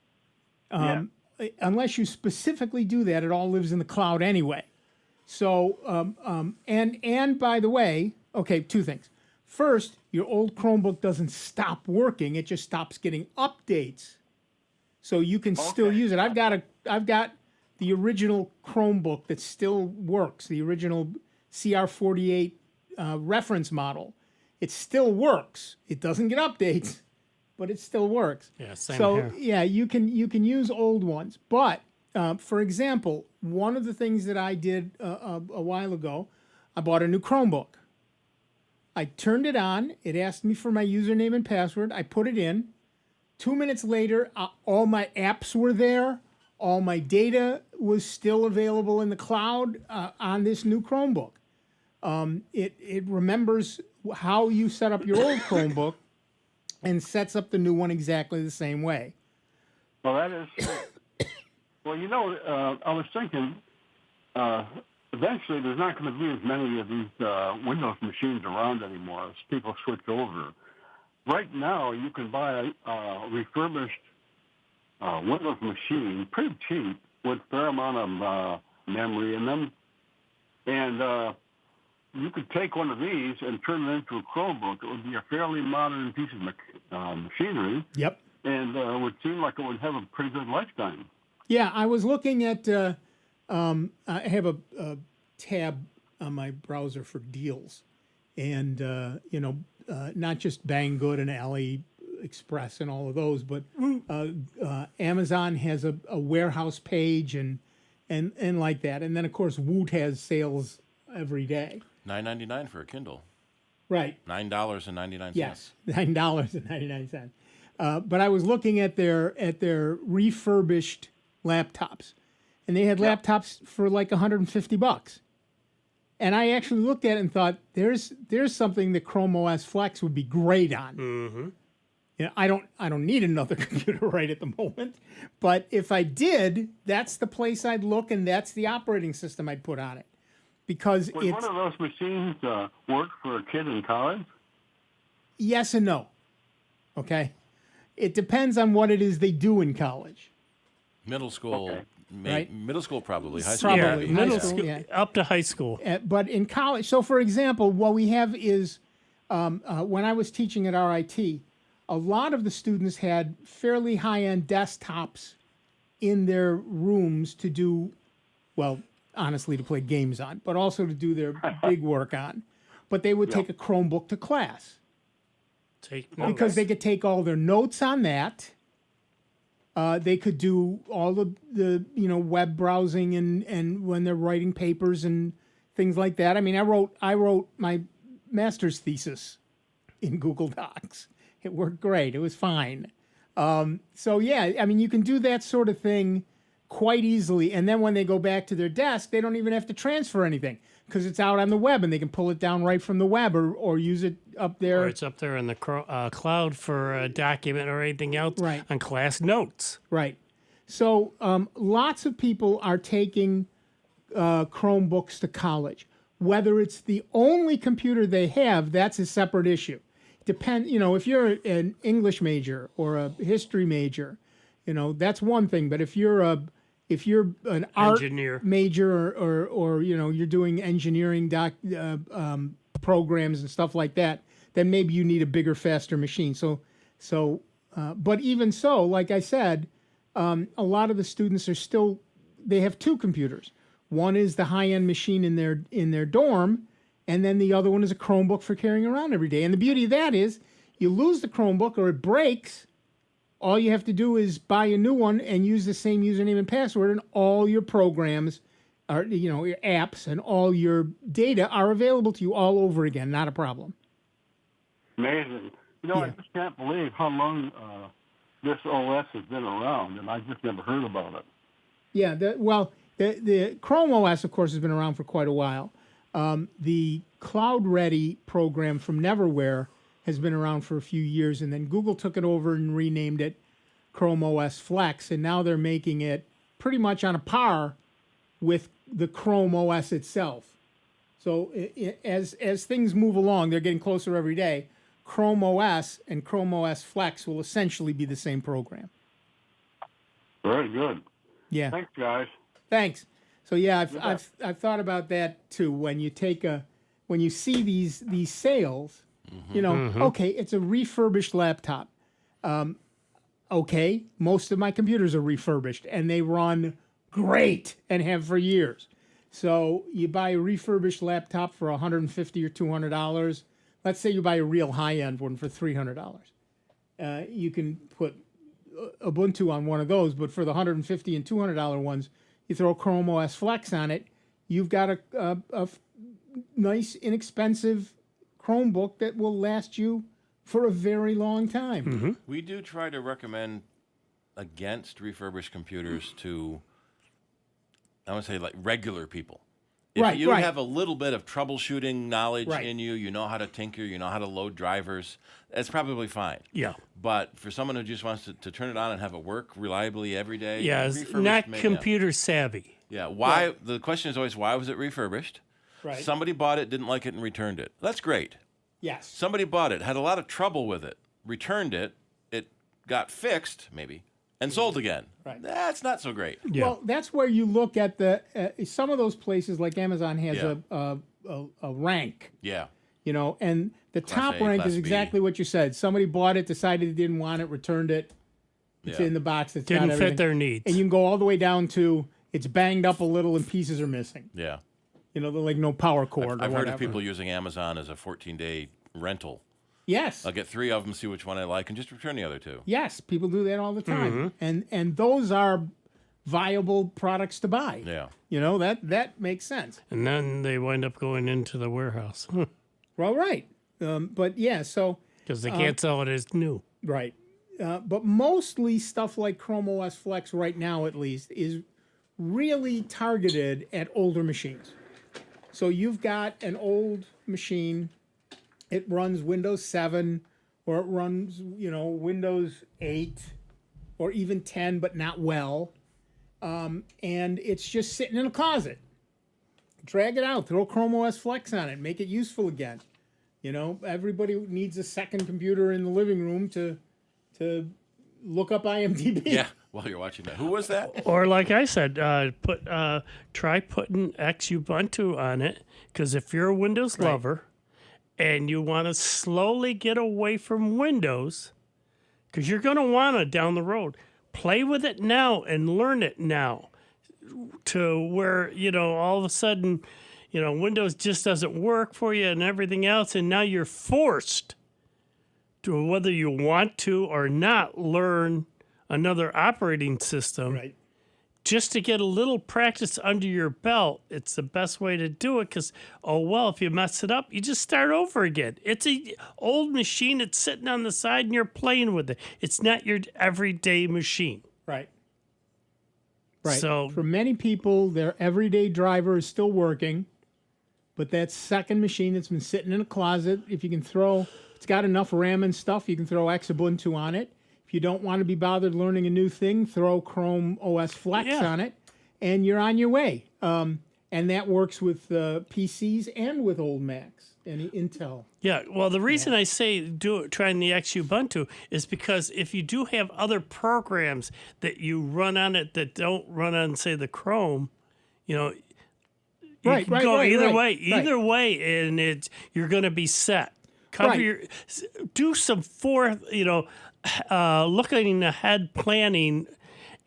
unless you specifically do that, it all lives in the cloud anyway. So, and by the way, okay, two things. First, your old Chromebook doesn't stop working; it just stops getting updates. So you can still use it. I've got the original Chromebook that still works, the original CR48 reference model. It still works. It doesn't get updates, but it still works. Yeah, same here. So yeah, you can use old ones. But for example, one of the things that I did a while ago, I bought a new Chromebook. I turned it on. It asked me for my username and password. I put it in. 2 minutes later, all my apps were there. All my data was still available in the cloud on this new Chromebook. It remembers how you set up your old Chromebook and sets up the new one exactly the same way. Well, that is... Well, I was thinking eventually there's not going to be as many of these Windows machines around anymore as people switch over. Right now, you can buy a refurbished Windows machine pretty cheap with a fair amount of memory in them. And you could take one of these and turn it into a Chromebook. It would be a fairly modern piece of machinery. Yep. And it would seem like it would have a pretty good lifetime. Yeah, I was looking at, I have a tab on my browser for deals. And, not just Banggood and AliExpress and all of those, but Amazon has a warehouse page and like that. And then, of course, Woot has sales every day. $9.99 for a Kindle. Right. $9.99. Yes, $9.99. But I was looking at their refurbished laptops, and they had laptops for like $150. And I actually looked at it and thought, there's something that Chrome OS Flex would be great on. Mm-hmm. You know, I don't need another computer right at the moment, but if I did, that's the place I'd look, and that's the operating system I'd put on it, because Would one of those machines work for a kid in college? Yes and no. Okay, it depends on what it is they do in college. Middle school, Right. middle school probably. High school, Probably maybe. middle school, yeah. Up to high school. But in college, so for example, what we have is when I was teaching at RIT, a lot of the students had fairly high-end desktops in their rooms to do, well, honestly, to play games on, but also to do their big work on. But they would take a Chromebook to class because they could take all their notes on that. They could do all the web browsing and when they're writing papers and things like that. I mean, I wrote my master's thesis in Google Docs. It worked great. It was fine. So yeah, I mean, you can do that sort of thing quite easily. And then when they go back to their desk, they don't even have to transfer anything because it's out on the web and they can pull it down right from the web or use it up there. Or it's up there in the cloud for a document or anything else on class notes. Right. So lots of people are taking Chromebooks to college. Whether it's the only computer they have, that's a separate issue. If you're an English major or a history major, that's one thing. But if you're an art engineer major or you're doing engineering programs and stuff like that, then maybe you need a bigger, faster machine. But even so, like I said, a lot of the students they have two computers. One is the high-end machine in their dorm, and then the other one is a Chromebook for carrying around every day. And the beauty of that is, you lose the Chromebook or it breaks, all you have to do is buy a new one and use the same username and password, and all your programs are, your apps and all your data are available to you all over again. Not a problem. Amazing. I just can't believe how long this OS has been around, and I just never heard about it. Yeah, the Chrome OS, of course, has been around for quite a while. The Cloud Ready program from Neverware has been around for a few years, and then Google took it over and renamed it Chrome OS Flex, and now they're making it pretty much on a par with the Chrome OS itself. So as things move along, they're getting closer every day. Chrome OS and Chrome OS Flex will essentially be the same program. Very good. Yeah. Thanks, guys. Thanks. So yeah, I've thought about that too. When you see these sales, okay, it's a refurbished laptop. Okay, most of my computers are refurbished and they run great and have for years. So you buy a refurbished laptop for $150 or $200. Let's say you buy a real high-end one for $300. You can put Ubuntu on one of those, but for the $150 and $200 ones, you throw Chrome OS Flex on it, you've got a nice, inexpensive Chromebook that will last you for a very long time. Mm-hmm. We do try to recommend against refurbished computers to, I want to say, like regular people. If you have a little bit of troubleshooting knowledge in you, you know how to tinker, you know how to load drivers, that's probably fine. Yeah. But for someone who just wants to turn it on and have it work reliably every day, it's not computer savvy. Yeah. Why? Right. The question is always, why was it refurbished? Right. Somebody bought it, didn't like it, and returned it. That's great. Yes. Somebody bought it, had a lot of trouble with it, returned it, it got fixed, maybe, and sold again. Right. That's not so great. Yeah. Well, that's where you look at some of those places, like Amazon has a rank. Yeah. And the Class top A, rank Class is exactly what you said. Somebody bought it, decided they didn't want it, returned it. It's in the box. It's didn't got everything. fit their needs. And you can go all the way down to it's banged up a little and pieces are missing. Yeah. They're like no power cord. I've heard of people using Amazon as a 14-day rental. Yes. I'll get 3 of them, see which one I like, and just return the other 2. Yes, people do that all the time, and those are viable products to buy. Yeah. That makes sense. And then they wind up going into the warehouse. Well, right. But yeah, so because they can't sell it as new. Right. But mostly stuff like Chrome OS Flex right now, at least, is really targeted at older machines. So you've got an old machine, it runs Windows 7 or it runs, Windows 8 or even 10, but not well. And it's just sitting in a closet. Drag it out, throw Chrome OS Flex on it, make it useful again. Everybody needs a second computer in the living room to look up IMDb. Yeah, while you're watching that. Who was that? Or like I said, try putting Xubuntu on it, because if you're a Windows lover and you want to slowly get away from Windows, because you're going to want it down the road, play with it now and learn it now, to where, all of a sudden, Windows just doesn't work for you and everything else, and now you're forced to, whether you want to or not, learn another operating system. Right. Just to get a little practice under your belt. It's the best way to do it, because, if you mess it up, you just start over again. It's a old machine. It's sitting on the side and you're playing with it. It's not your everyday machine. Right. Right. So for many people, their everyday driver is still working, but that second machine that's been sitting in a closet, if you can it's got enough RAM and stuff, you can throw Xubuntu on it. If you don't want to be bothered learning a new thing, throw Chrome OS Flex on it, and you're on your way. And that works with PCs and with old Macs and Intel. Yeah, well, the reason I say trying the Xubuntu is because if you do have other programs that you run on it that don't run on, say, the Chrome, you can go either way, and you're going to be set. Do some looking ahead planning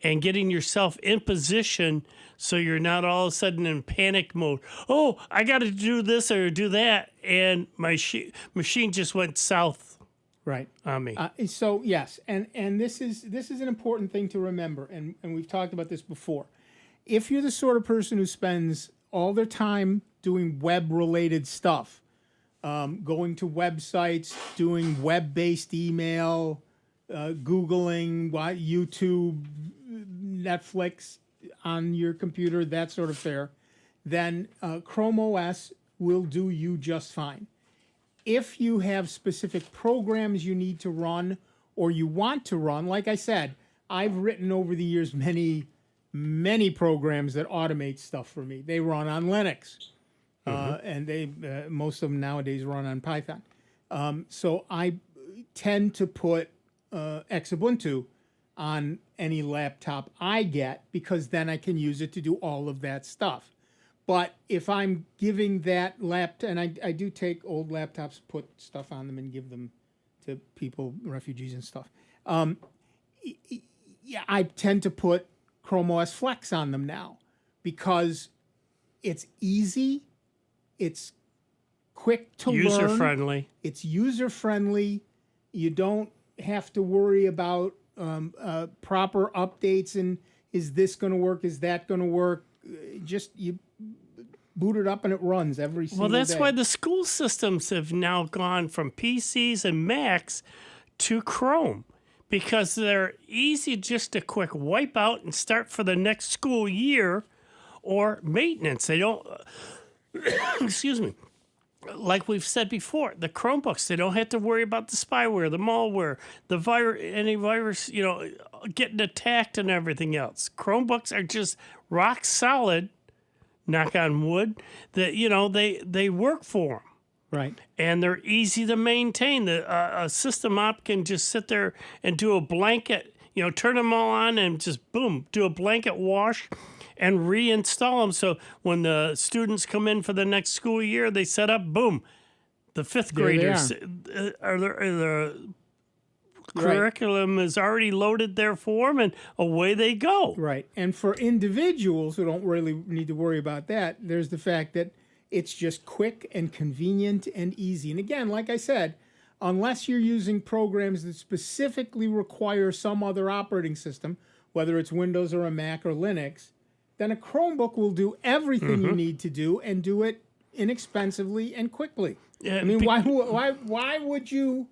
and getting yourself in position so you're not all of a sudden in panic mode. Oh, I got to do this or do that, and my machine just went south. Right on me. So yes, and this is an important thing to remember, and we've talked about this before. If you're the sort of person who spends all their time doing web-related stuff, going to websites, doing web-based email, Googling, YouTube, Netflix on your computer, that sort of fare, then Chrome OS will do you just fine. If you have specific programs you need to run or you want to run, like I said, I've written over the years many programs that automate stuff for me. They run on Linux, and most of them nowadays run on Python. So I tend to put Xubuntu on any laptop I get, because then I can use it to do all of that stuff. But if I'm giving that laptop, and I do take old laptops, put stuff on them and give them to people, refugees and stuff. I tend to put Chrome OS Flex on them now, because it's easy, it's quick to learn. User-friendly. It's user-friendly. You don't have to worry about proper updates and is this going to work, is that going to work. Just you boot it up and it runs every single day. Well, that's why the school systems have now gone from PCs and Macs to Chrome, because they're easy, just a quick wipe out and start for the next school year or maintenance. They don't, excuse me, like we've said before, the Chromebooks, they don't have to worry about the spyware, the malware, any virus, getting attacked and everything else. Chromebooks are just rock solid, knock on wood, that, they work for them. Right. And they're easy to maintain. A system op can just sit there and do a blanket, turn them all on and just, boom, do a blanket wash and reinstall them. So when the students come in for the next school year, they set up, boom, the fifth graders, the curriculum is already loaded there for them, and away they go. Right. And for individuals who don't really need to worry about that, there's the fact that it's just quick and convenient and easy. And again, like I said, unless you're using programs that specifically require some other operating system, whether it's Windows or a Mac or Linux, then a Chromebook will do everything you need to do and do it inexpensively and quickly. Yeah, I mean, why would you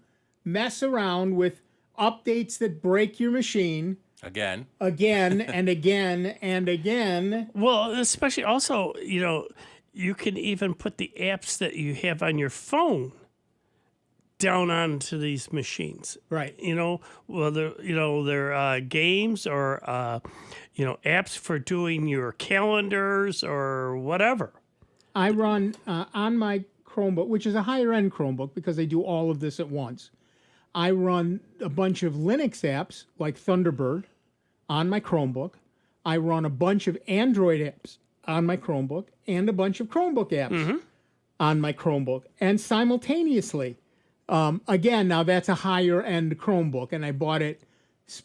mess around with updates that break your machine Again. Again and again and again. Well, especially also, you can even put the apps that you have on your phone down onto these machines. Right. Whether, they're games or, apps for doing your calendars or whatever. I run on my Chromebook, which is a higher end Chromebook because they do all of this at once. I run a bunch of Linux apps like Thunderbird on my Chromebook. I run a bunch of Android apps on my Chromebook and a bunch of Chromebook apps on my Chromebook. And simultaneously, again, now that's a higher end Chromebook, and I bought it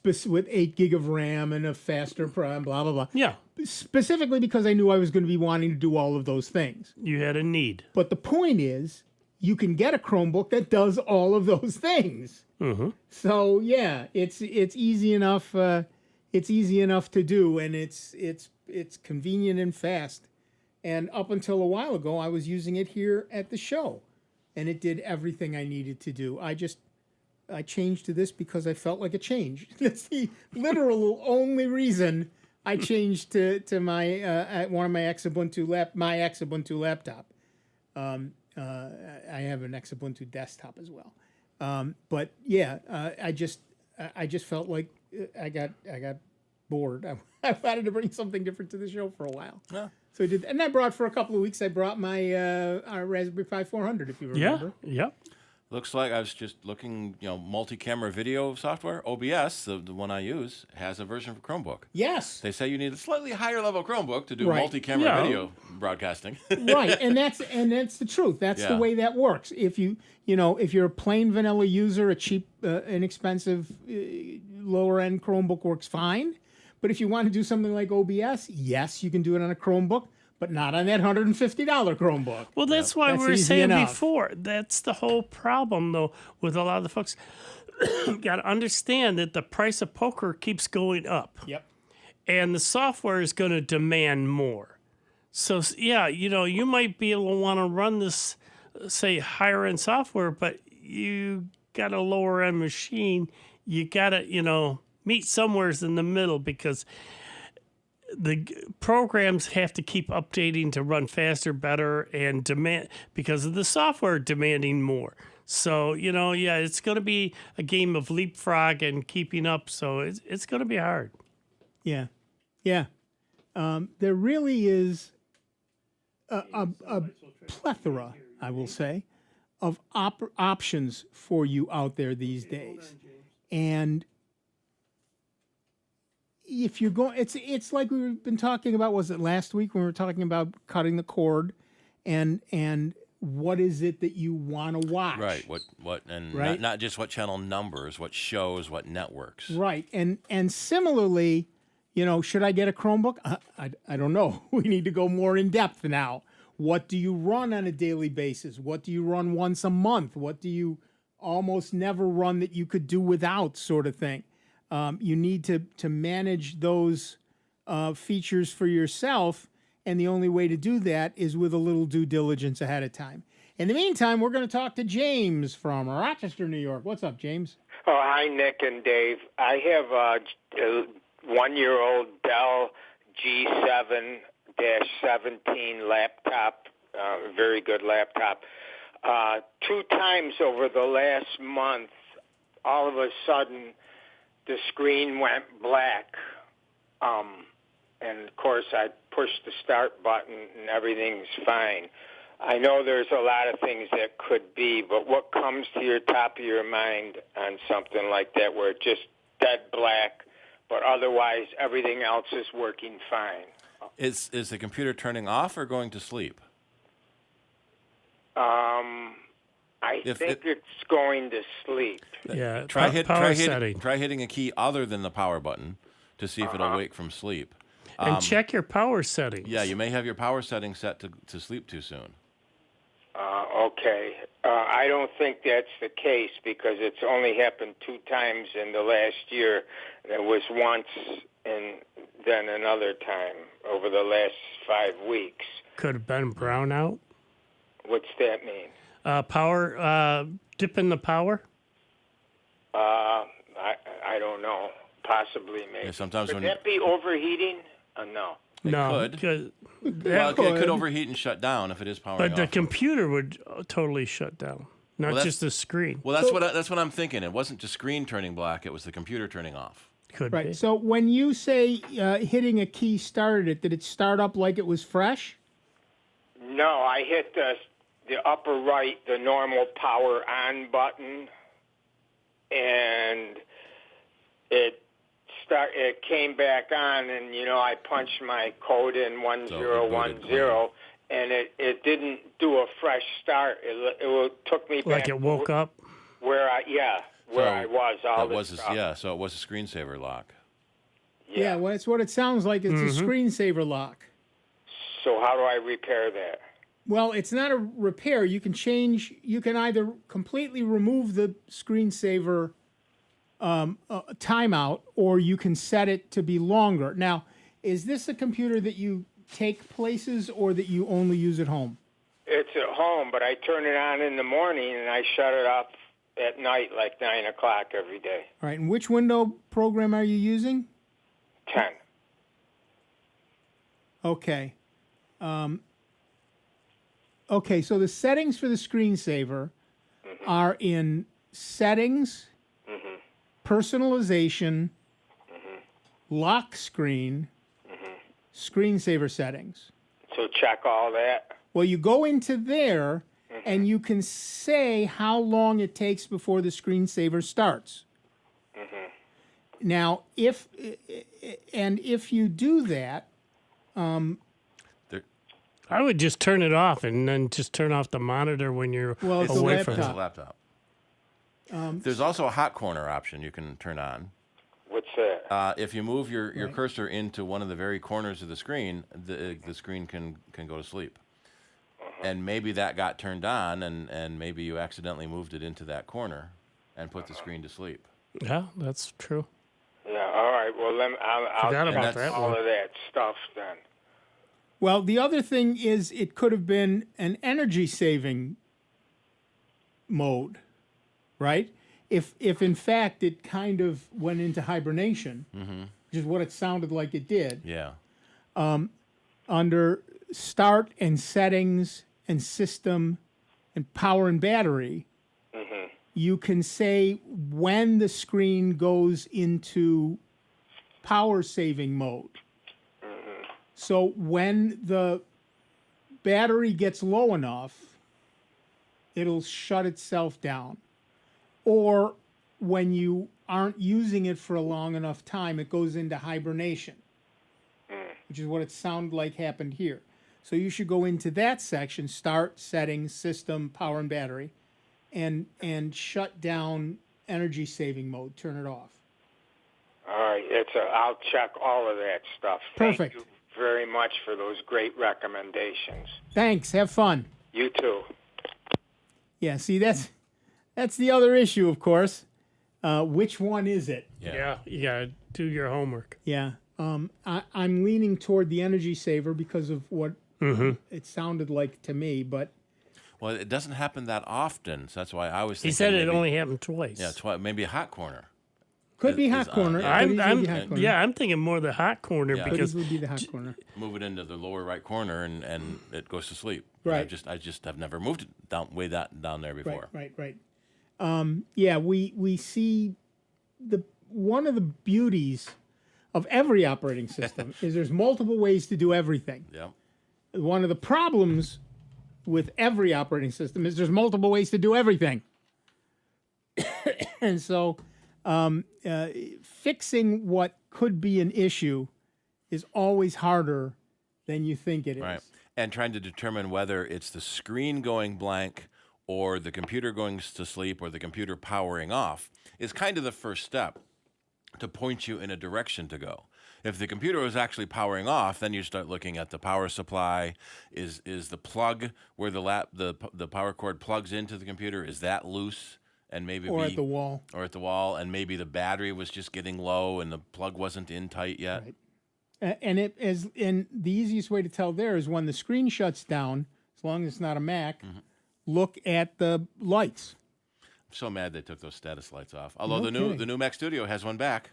with 8 gig of RAM and a faster blah, blah, blah. Yeah. Specifically because I knew I was going to be wanting to do all of those things. You had a need. But the point is, you can get a Chromebook that does all of those things. Mm-hmm. So yeah, it's easy enough. It's easy enough to do, and it's convenient and fast. And up until a while ago, I was using it here at the show, and it did everything I needed to do. I changed to this because I felt like a change. That's the literal only reason I changed to my one of my Xubuntu laptop. I have an Xubuntu desktop as well. But yeah, I just felt like I got bored. I wanted to bring something different to the show for a while. Yeah. So I did, and I brought for a couple of weeks. I brought my our Raspberry Pi 400, if you remember. Yeah. Looks like I was just looking, multi-camera video software. OBS, the one I use, has a version for Chromebook. Yes. They say you need a slightly higher level Chromebook to do Right. multi-camera video broadcasting. Right, and that's the truth. That's the way that works. If if you're a plain vanilla user, a cheap, inexpensive, lower end Chromebook works fine. But if you want to do something like OBS, yes, you can do it on a Chromebook, but not on that $150 Chromebook. Well, that's why we were easy saying enough. before. That's the whole problem, though, with a lot of the folks. Got to understand that the price of poker keeps going up. Yep. And the software is going to demand more. So, yeah, you might be able to want to run this, say, higher-end software, but you got a lower-end machine. You got to, meet somewheres in the middle because the programs have to keep updating to run faster, better, and demand because of the software demanding more. So, it's going to be a game of leapfrog and keeping up. So it's going to be hard. Yeah. Yeah. There really is a plethora, I will say, of options for you out there these days. And if you're going, it's like we've been talking about. Was it last week when we were talking about cutting the cord, and what is it that you want to watch? Right. What, and Right? not just what channel numbers, what shows, what networks. Right. And similarly, should I get a Chromebook? I don't know. We need to go more in depth now. What do you run on a daily basis? What do you run once a month? What do you almost never run that you could do without, sort of thing? You need to manage those features for yourself, and the only way to do that is with a little due diligence ahead of time. In the meantime, we're going to talk to James from Rochester, New York. What's up, James? Oh, hi, Nick and Dave. I have a 1-year-old Dell G7-17 laptop, very good laptop. 2 times over the last month, all of a sudden, the screen went black. And, of course, I pushed the start button and everything's fine. I know there's a lot of things that could be, but what comes to your top of your mind on something like that where it's just dead black, but otherwise everything else is working fine? Is the computer turning off or going to sleep? I think it's going to sleep. Yeah, Try setting. Try hitting a key other than the power button to see if it'll wake from sleep. And check your power settings. Yeah, you may have your power settings set to sleep too soon. Okay. I don't think that's the case because it's only happened 2 times in the last year. It was once and then another time over the last 5 weeks. Could have been brownout. What's that mean? Power, dip in the power. I don't know. possibly, maybe. Yeah, sometimes Could when that be overheating? No. It could. Well, it could overheat and shut down if it is powering But off. the computer would totally shut down, not Well, just the screen. Well, that's what I'm thinking. It wasn't just screen turning black; it was the computer turning off. Could Right. be. So when you say hitting a key started it, did it start up like it was fresh? No, I hit the upper right, the normal power on button, and it came back on, and I punched my code in 1010, and it didn't do a fresh start. It took me back. Like it woke up. Where I was. So it was a screensaver lock. Yeah, well, that's what it sounds like. It's a screensaver lock. So how do I repair that? Well, it's not a repair. You can either completely remove the screensaver timeout, or you can set it to be longer. Now, is this a computer that you take places or that you only use at home? It's at home, but I turn it on in the morning and I shut it off at night, like 9 o'clock every day. All right, and which window program are you using? 10. Okay. Okay, so the settings for the screensaver are in Settings, Personalization, Lock Screen, Screensaver Settings. So check all that? Well, you go into there, and you can say how long it takes before the screensaver starts. Now, if you do that, I would just turn it off and then just turn off the monitor when you're away from it. It's a laptop. There's also a hot corner option you can turn on. What's that? If you move your cursor into one of the very corners of the screen, the screen can go to sleep. And maybe that got turned on, and maybe you accidentally moved it into that corner and put the screen to sleep. Yeah, that's true. Yeah, all right. Well, I'll Forgot about check that all one. of that stuff then. well, the other thing is it could have been an energy-saving mode, right? If in fact it kind of went into hibernation, which is what it sounded like it did. Yeah. Under Start and Settings and System and Power and Battery, you can say when the screen goes into power saving mode. So when the battery gets low enough, it'll shut itself down. Or when you aren't using it for a long enough time, it goes into hibernation, which is what it sounded like happened here. So you should go into that section, Start, Settings, System, Power and Battery, and shut down energy saving mode, turn it off. All right. I'll check all of that stuff. Perfect. Thank you very much for those great recommendations. Thanks. Have fun. You too. Yeah, see, that's the other issue, of course. Which one is it? Yeah, you gotta do your homework. Yeah. I'm leaning toward the energy saver because of what it sounded like to me, but Well, it doesn't happen that often, so that's why I was thinking. He said it maybe- only happened twice. Yeah, maybe a hot corner. could be is hot on, corner. yeah. Could easily be hot corner. Yeah, I'm thinking more the hot corner Yeah. Could because easily be the hot corner. Move it into the lower right corner, and it goes to sleep. Right. I just have never moved it down there before. Right. Yeah, we see one of the beauties of every operating system is there's multiple ways to do everything. Yeah. One of the problems with every operating system is there's multiple ways to do everything. And so fixing what could be an issue is always harder than you think it is. Right. And trying to determine whether it's the screen going blank or the computer going to sleep or the computer powering off is kind of the first step to point you in a direction to go. If the computer was actually powering off, then you start looking at the power supply. Is the plug where the power cord plugs into the computer, is that loose? And maybe Or at the wall. Or at the wall, and maybe the battery was just getting low and the plug wasn't in tight yet. Right. And the easiest way to tell there is when the screen shuts down, as long as it's not a Mac, look at the lights. I'm so mad they took those status lights off. Although No the kidding. new Mac Studio has one back.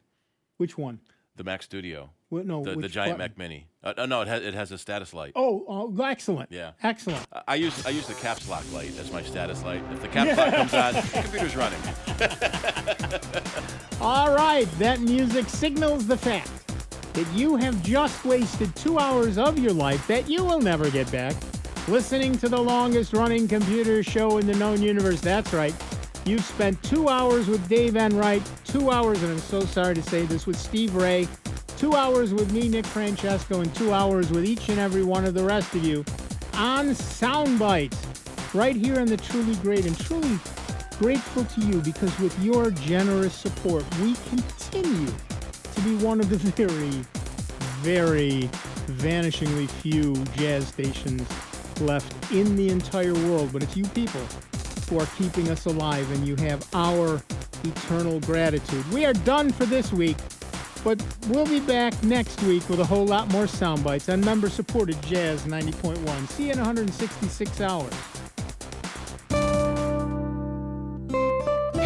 Which one? The Mac Studio. Well, no, the which giant button? Mac Mini. No, it has a status light. Oh, excellent. Yeah. Excellent. I use the caps lock light as my status light. If the caps lock comes on, the computer's running. All right, that music signals the fact that you have just wasted 2 hours of your life that you will never get back listening to the longest running computer show in the known universe. That's right. You've spent 2 hours with Dave Enright, 2 hours, and I'm so sorry to say this, with Steve Ray, 2 hours with me, Nick Francesco, and 2 hours with each and every one of the rest of you on Soundbites, right here on the Truly Great, and truly grateful to you because with your generous support, we continue to be one of the very, very vanishingly few jazz stations left in the entire world. But it's you people who are keeping us alive, and you have our eternal gratitude. We are done for this week, but we'll be back next week with a whole lot more sound bites on member-supported Jazz 90.1. See you in 166 hours.